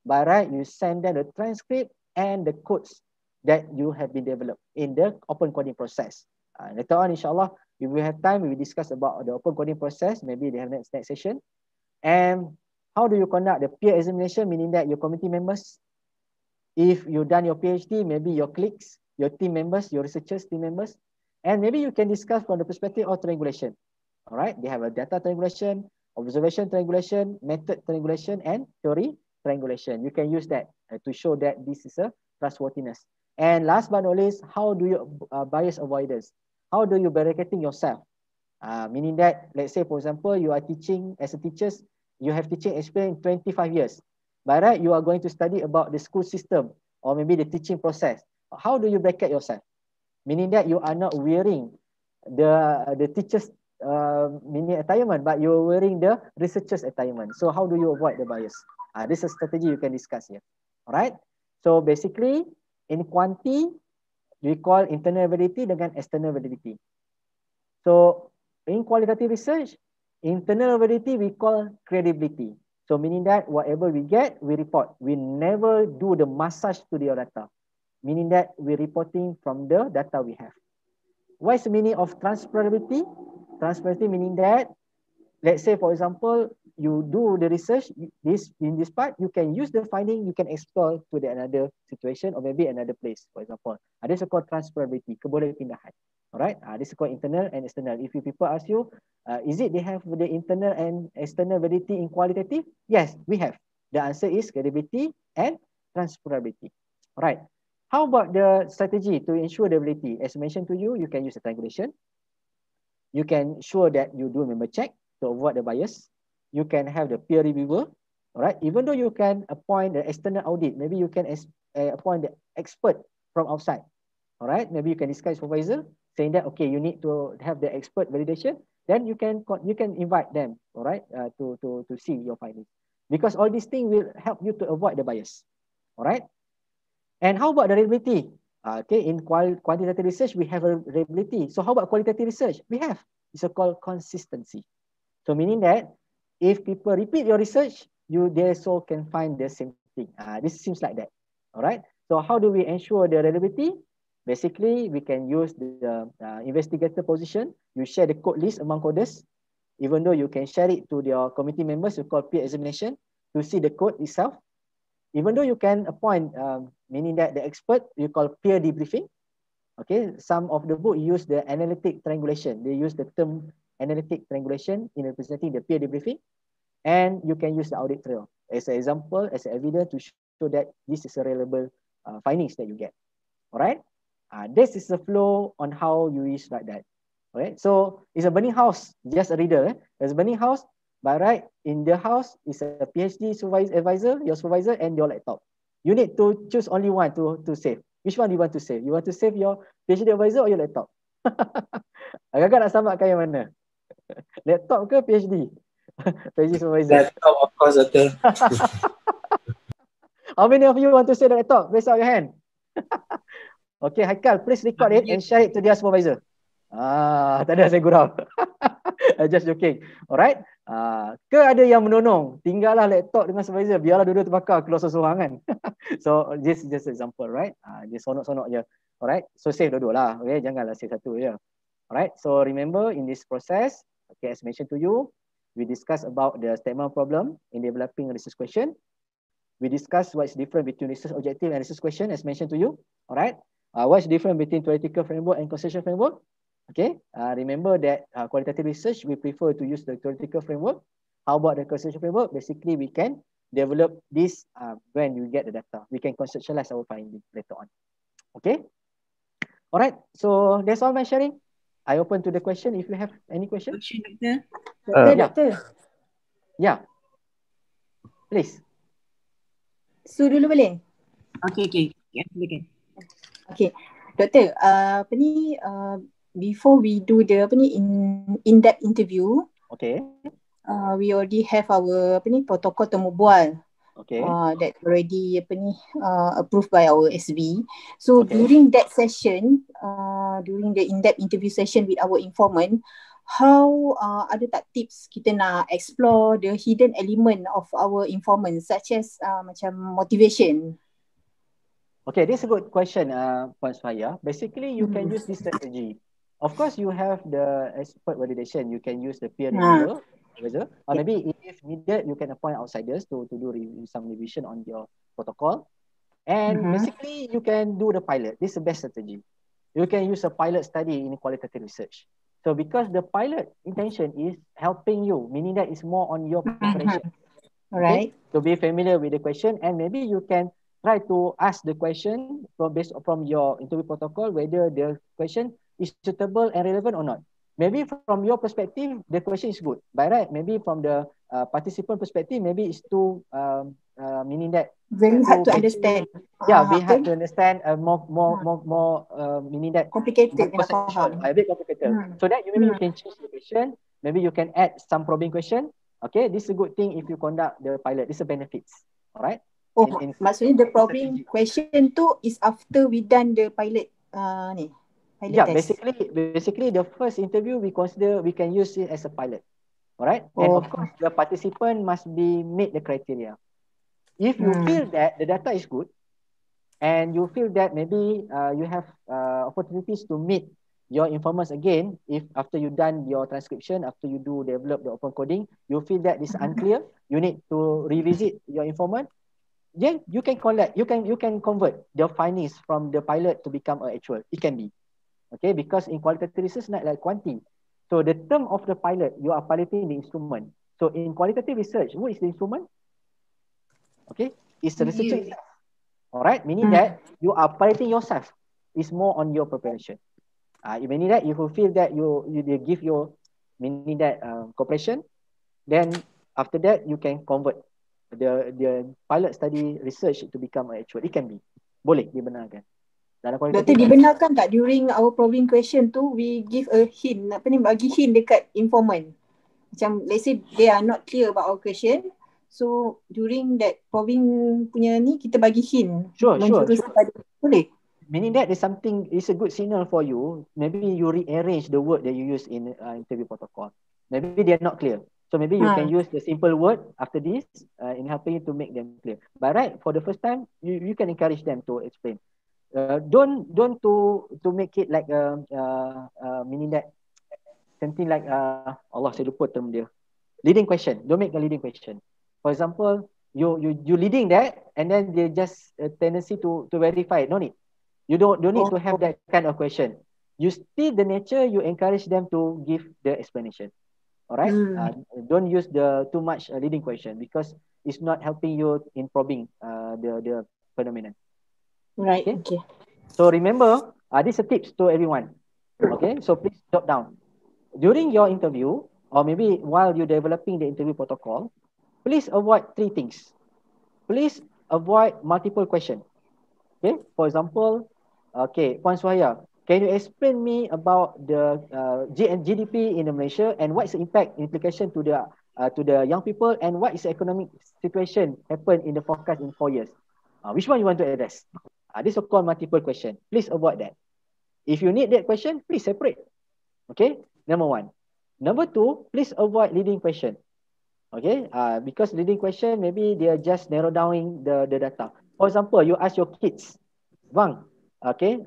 but right, you send them the transcript and the codes that you have been developed in the open coding process. Later on, inshallah, if we have time, we will discuss about the open coding process. Maybe they have next session. And how do you conduct the peer examination, meaning that your committee members, if you've done your PhD, maybe your colleagues, your team members, your researchers, team members, and maybe you can discuss from the perspective of triangulation. All right, they have a data triangulation, observation triangulation, method triangulation, and theory triangulation. You can use that to show that this is a trustworthiness. And last but not least, how do you bias avoidance? How do you barricading yourself? Meaning that, let's say, for example, you are teaching as a teacher, you have teaching experience 25 years. But right, you are going to study about the school system or maybe the teaching process. How do you bracket yourself? Meaning that you are not wearing the teacher's mini attire, but you're wearing the researcher's attire. So how do you avoid the bias? This is a strategy you can discuss here. All right. So basically, in quanti, we call internal validity dengan external validity. So in qualitative research, internal validity we call credibility. So meaning that whatever we get, we report. We never do the massage to the data. Meaning that we're reporting from the data we have. What is the meaning of transferability? Transferability meaning that, let's say for example, you do the research, in this part, you can use the finding, you can explore to another situation or maybe another place, for example. This is called transferability, kebolehpindahan. All right, this is called internal and external. If people ask you, is it they have the internal and external validity in qualitative? Yes, we have. The answer is credibility and transferability. All right. How about the strategy to ensure the validity? As mentioned to you, you can use a triangulation. You can ensure that you do member check to avoid the bias. You can have the peer reviewer. All right. Even though you can appoint the external audit, maybe you can appoint the expert from outside. All right. Maybe you can discuss supervisor saying that, okay, you need to have the expert validation. Then you can invite them. All right. To see your findings, because all these things will help you to avoid the bias. All right. And how about the reliability? Okay, in quantitative research, we have a reliability. So how about qualitative research? We have. It's called consistency. So meaning that if people repeat your research, they also can find the same thing. This seems like that. All right. So how do we ensure the reliability? Basically, we can use the investigator position. You share the code list among coders. Even though you can share it to your committee members, you call peer examination to see the code itself. Even though you can appoint, meaning that the expert, you call peer debriefing. Okay, some of the book use the analytic triangulation. They use the term analytic triangulation in representing the peer debriefing. And you can use the audit trail as an example, as an evidence to show that this is a reliable findings that you get. All right. This is the flow on how you use like that. All right. So it's a burning house, just a reader. There's a burning house. But right, in the house is a PhD advisor, your supervisor, and your laptop. You need to choose only one to save. Which one do you want to save? You want to save your PhD advisor or your laptop? Agak-agak nak samakan yang mana? Laptop ke PhD? PhD supervisor. Laptop, of course, Doctor. How many of you want to save the laptop? Raise up your hand. Okay, Haikal, please record it and share it to their supervisor. Tak ada, saya gurau. Just joking. Alright. Ke ada yang menonong, tinggallah laptop dengan supervisor, biarlah dua-dua terbakar keluar seorang kan. So this is just example, right? Just sonok-sonok je. Alright. So save dua-dua lah. Okay, janganlah save satu je. Alright. So remember in this process, okay, as mentioned to you, we discuss about the statement problem in developing research question. We discuss what is different between research objective and research question as mentioned to you. Alright. What is different between theoretical framework and conceptual framework? Okay, remember that qualitative research, we prefer to use the theoretical framework. How about the conceptual framework? Basically, we can develop this when you get the data. We can conceptualize our findings later on. Okay. All right. So that's all my sharing. I open to the question. If you have any question. Doctor. Yeah. Please. Su dulu boleh? Okay. Silakan. Okay. Doktor, before we do the in-depth interview, Okay. We already have our protokol temu bual. Okay. That already approved by our SB. So Okay. during that session, during the in-depth interview session with our informant, how ada tak tips kita nak explore the hidden element of our informant, such as macam motivation? Okay, this is a good question, Puan Suhaya. Basically, you can use this strategy. Of course, you have the expert validation. You can use the peer reviewer, or maybe if needed, you can appoint outsiders to do some revision on your protocol. And basically, you can do the pilot. This is the best strategy. You can use a pilot study in qualitative research. So because the pilot intention is helping you, meaning that it's more on your preparation. Right. To be familiar with the question, and maybe you can try to ask the question based from your interview protocol whether the question is suitable and relevant or not. Maybe from your perspective, the question is good, but right, maybe from the participant perspective, maybe it's too meaning that very hard to understand. Yeah, very hard to understand. More meaning that complicated. A bit complicated. So that maybe you can choose the question. Maybe you can add some probing question. Okay, this is a good thing if you conduct the pilot. This is a benefits. Alright. Maksudnya the probing question tu is after we done the pilot pilot test. Basically the first interview we can use it as a pilot. Alright. And of course the participant must be meet the criteria. If you feel that the data is good and you feel that maybe you have opportunities to meet your informants again, if after you done your transcription, after you develop the open coding, you feel that it's unclear, you need to revisit your informant, then you can convert the findings from the pilot to become an actual. It can be. Okay, because in qualitative research, not like quantity. So the term of the pilot, you are piloting the instrument. So in qualitative research, what is the instrument? Okay, it's the researcher itself. Alright, meaning that you are piloting yourself. It's more on your preparation. Meaning that if you feel that you give your meaning that cooperation, then after that you can convert the pilot study research to become an actual. It can be. Boleh dibenarkan. Doktor, dibenarkan tak during our probing question tu we give a hint, bagi hint dekat informant. Macam let's say they are not clear about our question. So during that probing punya ni kita bagi hint. Sure. Boleh? Meaning that is something, it's a good signal for you. Maybe you rearrange the word that you use in interview protocol. Maybe they are not clear. So maybe you can use the simple word after this in helping you to make them clear. But right, for the first time, you can encourage them to explain. Don't to make it like meaning that something like Allah saya lupa term dia. Leading question. Don't make a leading question. For example, you leading that and then they just a tendency to verify. No need. You don't need to have that kind of question. You still the nature, you encourage them to give the explanation. Alright? Don't use the too much leading question because it's not helping you in probing the phenomenon. Right. Okay. So remember, this is a tips to everyone. Okay, so please jot down. During your interview, or maybe while you're developing the interview protocol, please avoid three things. Please avoid multiple questions. Okay, for example, Puan Suhaya, can you explain me about the GDP in Malaysia and what is the impact implication to the young people and what is the economic situation happen in the forecast in 4 years? Which one you want to address? This is called multiple question. Please avoid that. If you need that question, please separate. Okay, number one. Number two, please avoid leading question. Okay, because leading question maybe they are just narrow down the data. For example, you ask your kids, Bang, okay,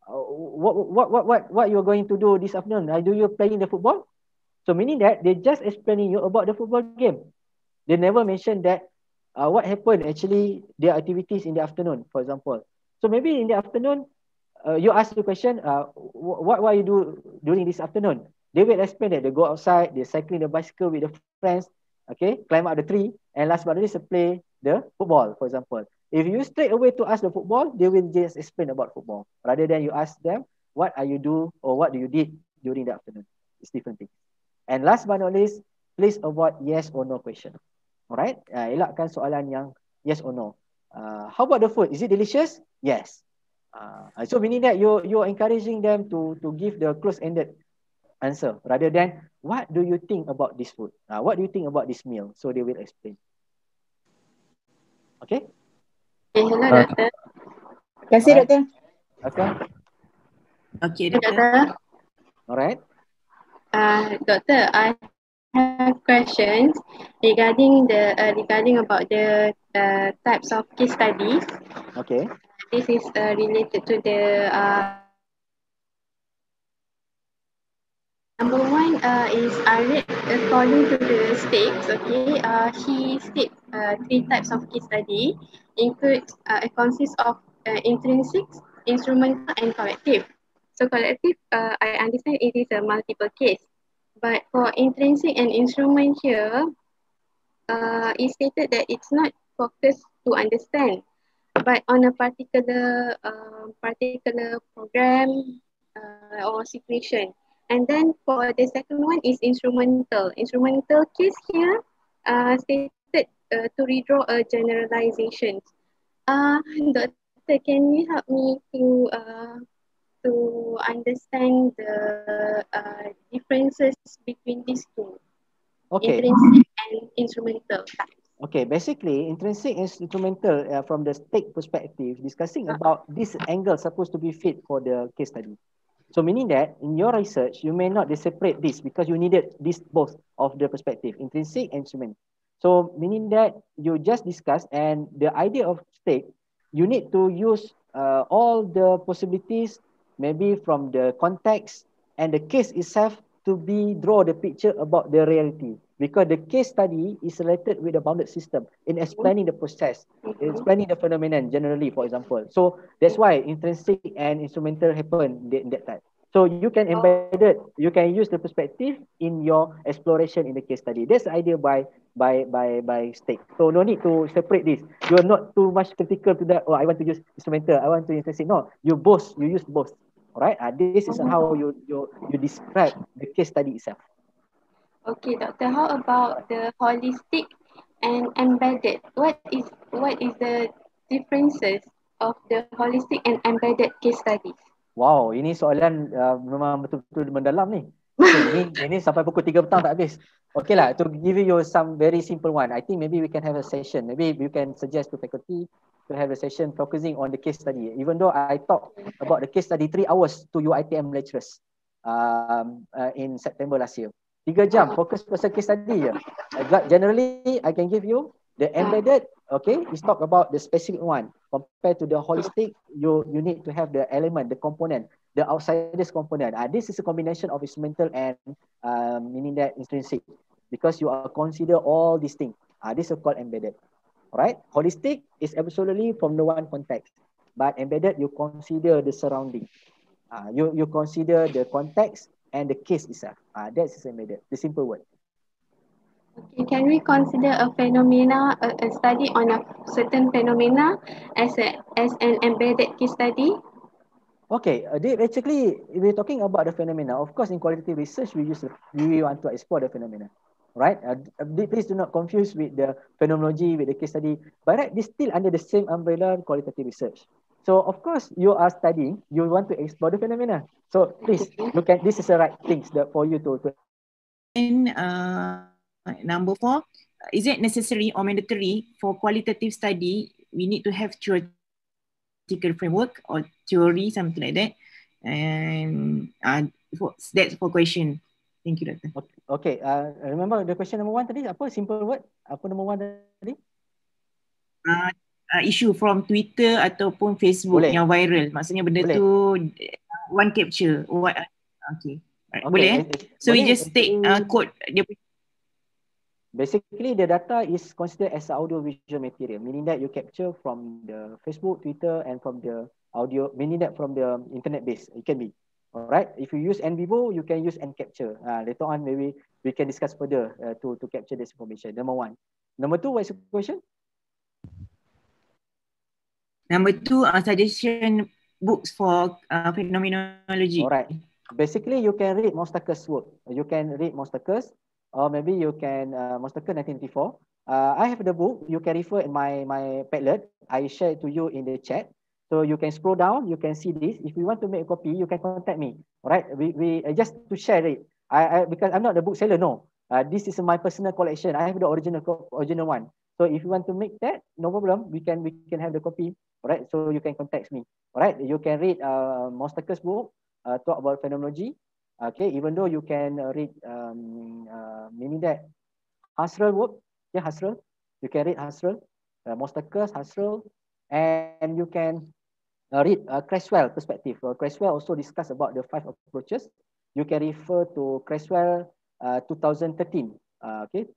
what you're going to do this afternoon? Do you playing the football? So meaning that they just explaining you about the football game. They never mention that what happened actually their activities in the afternoon, for example. So maybe in the afternoon, you ask the question, what you do during this afternoon? They will explain that they go outside, they cycling the bicycle with the friends, okay, climb up the tree, and last but not least, play the football, for example. If you straight away to ask the football, they will just explain about football. Rather than you ask them, what are you do or what do you did during the afternoon? It's different things. And last but not least, please avoid yes or no question. Alright? Elakkan soalan yang yes or no. How about the food? Is it delicious? Yes. So meaning that you're encouraging them to give the close-ended answer rather than what do you think about this food? What do you think about this meal? So they will explain. Okay? Hello, Doctor. Terima kasih, Doktor. Okay. Okay, Doctor. Alright. Doctor, I have questions regarding about the types of case studies. Okay. This is related to the number one is I read according to the stakes. Okay, he states 3 types of case study includes it consists of intrinsic, instrumental, and collective. So collective, I understand it is a multiple case, but for intrinsic and instrument here, it stated that it's not focused to understand, but on a particular program or situation. And then for the second one is instrumental. Instrumental case here stated to redraw a generalization. Doctor, can you help me to understand the differences between these two? Okay. Intrinsic and instrumental. Okay, basically, intrinsic and instrumental from the stake perspective, discussing about this angle supposed to be fit for the case study. So meaning that in your research, you may not separate this because you needed this both of the perspective, intrinsic and instrument. So meaning that you just discuss and the idea of stake, you need to use all the possibilities, maybe from the context and the case itself to draw the picture about the reality. Because the case study is related with the bounded system in explaining the process, explaining the phenomenon generally, for example. So that's why intrinsic and instrumental happen in that time. So you can embed it, you can use the perspective in your exploration in the case study. That's the idea by stake. So no need to separate this. You are not too much critical to that. Oh, I want to use instrumental, I want to use intrinsic. No, you use both. All right. This is how you describe the case study itself. Okay, Doctor. How about the holistic and embedded? What is the differences of the holistic and embedded case studies? Wow, ini soalan memang betul-betul mendalam ni. Okay, ini sampai pukul 3 petang tak habis. Okay lah, to give you some very simple one. I think maybe we can have a session. Maybe you can suggest to faculty to have a session focusing on the case study. Even though I talked about the case study 3 hours to UiTM lecturers in September last year. 3 jam fokus pasal case study je. Generally, I can give you the embedded, okay, is talk about the specific one. Compared to the holistic, you need to have the element, the component, the outsiders component. This is a combination of instrumental and meaning that intrinsic, because you are consider all these things. This is called embedded. Alright, holistic is absolutely from the one context, but embedded you consider the surrounding. You consider the context and the case itself. That's embedded, the simple word. Okay, can we consider a phenomena, a study on a certain phenomena as an embedded case study? Okay, basically, we're talking about the phenomena. Of course, in qualitative research, we want to explore the phenomena, right? Please do not confuse with the phenomenology, with the case study. But right, this still under the same umbrella, qualitative research. So, of course, you are studying, you want to explore the phenomena. So, please look at this is the right things that for you to. Number 4, is it necessary or mandatory for qualitative study? We need to have theoretical framework or theory, something like that. And that's for question. Thank you, Doctor. Okay. Remember the question number 1 tadi? Apa simple word? Apa number 1 tadi? Issue from Twitter ataupun Facebook yang viral. Maksudnya benda tu one capture. Okay. Boleh? So we just take quote dia. Basically, the data is considered as audio-visual material, meaning that you capture from the Facebook, Twitter, and from the audio, meaning that from the internet base. It can be. All right. If you use NVivo, you can use NCapture. Later on, maybe we can discuss further to capture this information. Number 1. Number 2, what is the question? Number 2, suggestion books for phenomenology. All right. Basically, you can read Mostaker's work. You can read Mostaker's. Or maybe you can, Mostaker 1994. I have the book. You can refer in my Padlet. I share it to you in the chat. So you can scroll down. You can see this. If you want to make a copy, you can contact me. All right. We just to share it. Because I'm not the book seller, no. This is my personal collection. I have the original one. So if you want to make that, no problem. We can have the copy. All right. So you can contact me. All right. You can read Mostaker's book, talk about phenomenology. Okay. Even though you can read meaning that Husserl work. Yeah, Husserl. You can read Husserl, Mostaker's Husserl, and you can read Creswell perspective. Creswell also discuss about the 5 approaches. You can refer to Creswell 2013. Okay,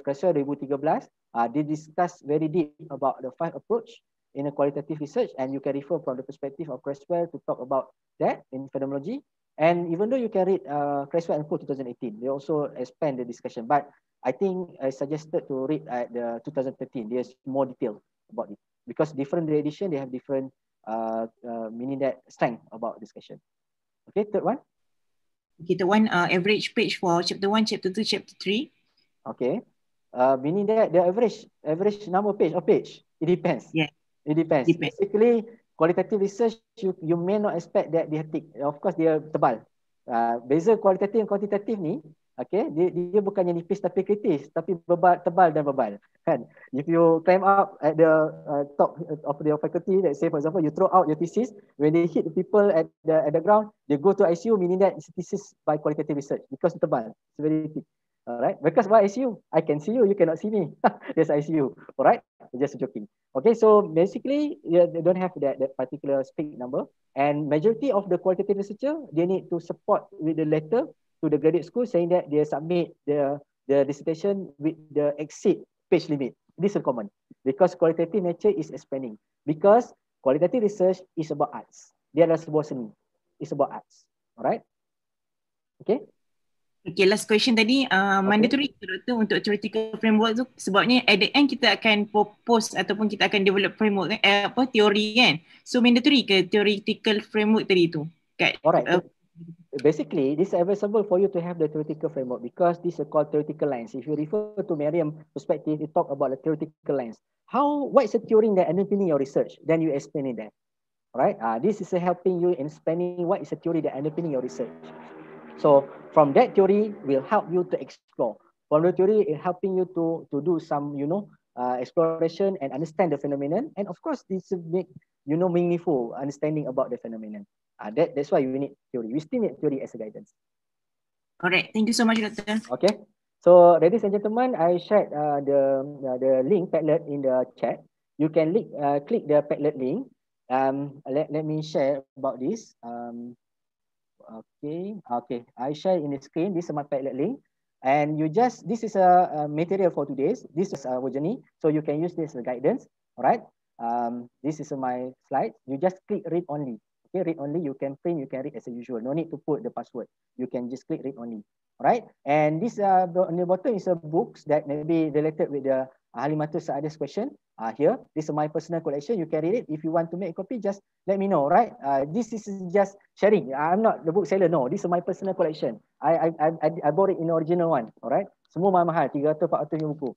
Creswell 2013. They discuss very deep about the 5 approach in a qualitative research, and you can refer from the perspective of Creswell to talk about that in phenomenology. And even though you can read Creswell and Co 2018, they also expand the discussion. But I think I suggested to read at the 2013. There's more detail about it because different edition they have different meaning that strength about discussion. Okay, third one. Okay, the one average page for chapter 1, chapter 2, chapter 3. Okay. Meaning that the average number of page. It depends. Yeah. It depends. Basically, qualitative research you may not expect that they are thick. Of course, dia tebal. Beza kualitatif dan kuantitatif ni, okay, dia bukannya nipis tapi kritis, tapi tebal dan bebal. Kan? If you climb up at the top of your faculty, let's say for example you throw out your thesis, when they hit the people at the ground, they go to ICU, meaning that it's a thesis by qualitative research because it's tebal, it's very thick. Alright, because why ICU? I can see you, you cannot see me. There's ICU. Alright, just joking. Okay, so basically they don't have that particular speak number, and majority of the qualitative researcher they need to support with the letter to the graduate school saying that they submit the dissertation with the exceed page limit. This is common because qualitative nature is expanding. Because qualitative research is about arts. Dia adalah sebuah seni. It's about arts. Alright. Okay. Okay, last question tadi, mandatory doktor untuk theoretical framework tu sebabnya at the end kita akan propose ataupun kita akan develop framework teori kan. So mandatory ke theoretical framework tadi tu? Alright. Basically, this is advisable for you to have the theoretical framework because this is called theoretical lines. If you refer to Merriam perspective, you talk about the theoretical lines. What is the theory that underpinning your research? Then you explain it there. Alright. This is helping you in explaining what is the theory that underpinning your research. So from that theory will help you to explore. From the theory, it helping you to do some, exploration and understand the phenomenon. And of course, this make, meaningful understanding about the phenomenon. That's why you need theory. We still need theory as a guidance. Alright, thank you so much, Doctor. Okay. So ladies and gentlemen, I shared the link Padlet in the chat. You can click the Padlet link. Let me share about this. Okay. I share in the screen. This is my Padlet link, and this is a material for today's. This is our journey, so you can use this as guidance. All right. This is my slide. You just click read only. Okay, read only. You can print. You can read as usual. No need to put the password. You can just click read only. All right. And this on the bottom is a books that may be related with the Halimatul Saadas question. Here, this is my personal collection. You can read it. If you want to make a copy, just let me know, right? This is just sharing. I'm not the book seller, no. This is my personal collection. I bought it in the original one, all right? Semua mahal, 300-400 buku.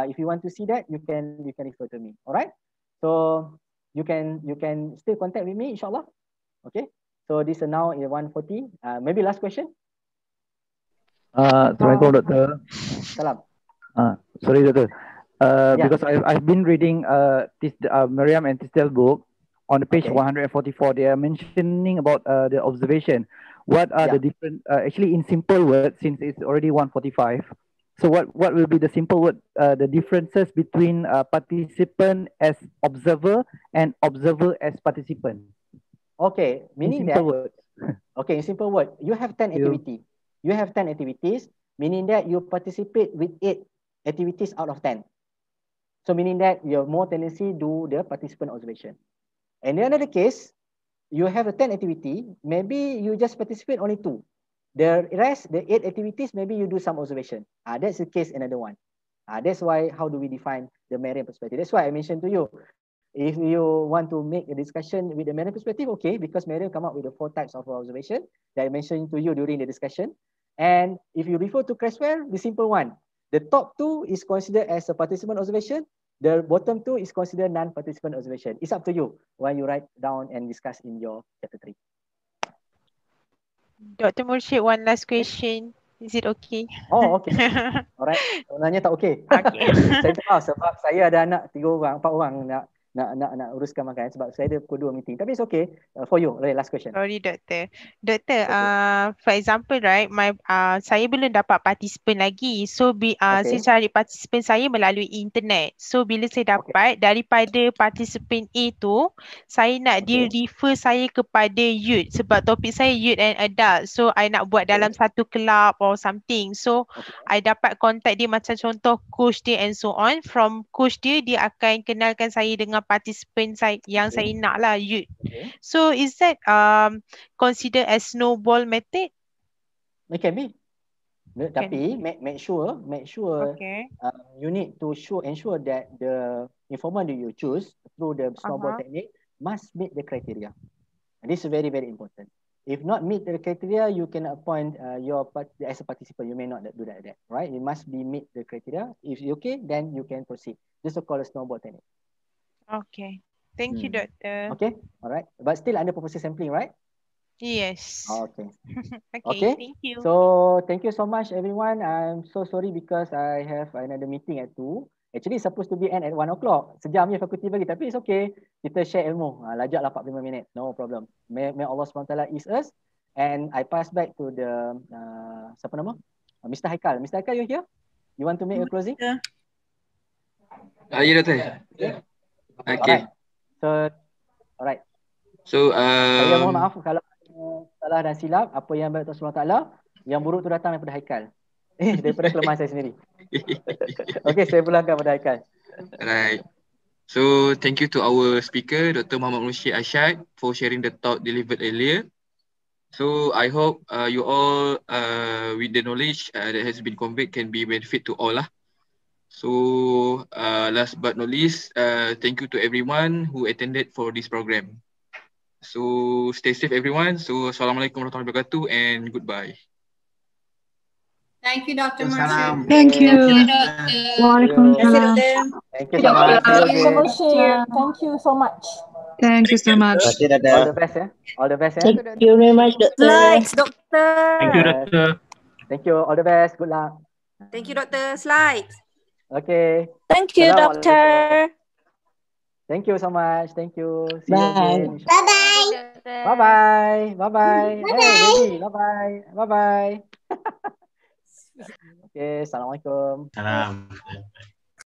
If you want to see that, you can refer to me, all right? So you can still contact with me, inshallah. Okay. So this is now in 1:40. Maybe last question. Assalamualaikum, Doctor. Salam. Sorry, Doctor. Because I've been reading Merriam and Tisdale book. On the page 144, they are mentioning about the observation. What are the different? Actually, in simple words, since it's already 1:45. So what will be the simple word? The differences between participant as observer and observer as participant. Okay, meaning in simple words. Okay, in simple word, you have 10 activities. You have 10 activities, meaning that you participate with 8 activities out of 10. So meaning that you have more tendency to do the participant observation. And in another case, you have a 10 activity, maybe you just participate only 2. The rest, the 8 activities, maybe you do some observation. That's the case another one. That's why, how do we define the Merriam perspective? That's why I mentioned to you, if you want to make a discussion with the Merriam perspective, okay, because Merriam come up with the 4 types of observation that I mentioned to you during the discussion. And if you refer to Creswell, the simple one, the top 2 is considered as a participant observation. The bottom 2 is considered non-participant observation. It's up to you when you write down and discuss in your chapter 3. Dr. Murshid, one last question. Is it okay? Oh, okay. Alright. Sebenarnya tak okay. Okay. Saya tahu sebab saya ada anak 3 orang, 4 orang nak uruskan makan sebab saya ada pukul 2 meeting. Tapi it's okay. For you, last question. Sorry, Doktor. Doktor, for example, right, saya belum dapat participant lagi. So, saya cari participant saya melalui internet. So, bila saya dapat daripada participant A tu, saya nak dia refer saya kepada youth sebab topik saya youth and adult. So, I nak buat dalam satu club or something. So, I dapat contact dia macam contoh coach dia and so on. From coach dia, dia akan kenalkan saya dengan participant saya yang saya nak lah, youth. So is that considered as snowball method? It can be. Tapi make sure you need to ensure that the informant that you choose through the snowball technique must meet the criteria. And this is very, very important. If not meet the criteria, you can appoint as a participant. You may not do that, right? It must be meet the criteria. If you okay, then you can proceed. This is called a snowball technique. Okay. Thank you, Doctor. Okay. All right. But still under purpose sampling, right? Yes. Okay. Okay. Thank you. So thank you so much, everyone. I'm so sorry because I have another meeting at 2. Actually, it's supposed to be end at 1 o'clock. Sejam je fakulti bagi. Tapi it's okay. Kita share ilmu. Lajaklah 45 minit. No problem. May Allah SWT ease us. And I pass back to the, siapa nama? Mr. Haikal. Mr. Haikal, you here? You want to make a closing? Ya, Doktor. Okay. Alright. So, saya mohon maaf kalau salah dan silap. Apa yang baik Allah SWT, yang buruk tu datang daripada Haikal. Daripada kelemahan saya sendiri. Okay, saya pulangkan pada Haikal. Alright. So, thank you to our speaker, Dr. Muhammad Rashid Ashad, for sharing the talk delivered earlier. So, I hope you all, with the knowledge that has been conveyed, can be benefit to all lah. So last but not least, thank you to everyone who attended for this program. So stay safe everyone. So Assalamualaikum warahmatullahi wabarakatuh and goodbye. Thank you, Dr. Marshall. Thank you. Waalaikumsalam. Thank you so much. Thank you so much. Thank you so much. All the best, All the best, Thank you very much, Doctor. Slides, Doctor. Thank you, Doctor. Thank you. All the best. Good luck. Thank you, Doctor. Slides. Okay. Thank you, Doctor. Thank you so much. Thank you. See Bye. you again. Bye-bye. Bye-bye. Bye-bye. Hey, baby. Bye-bye. Bye-bye. Okay. Assalamualaikum. Salam.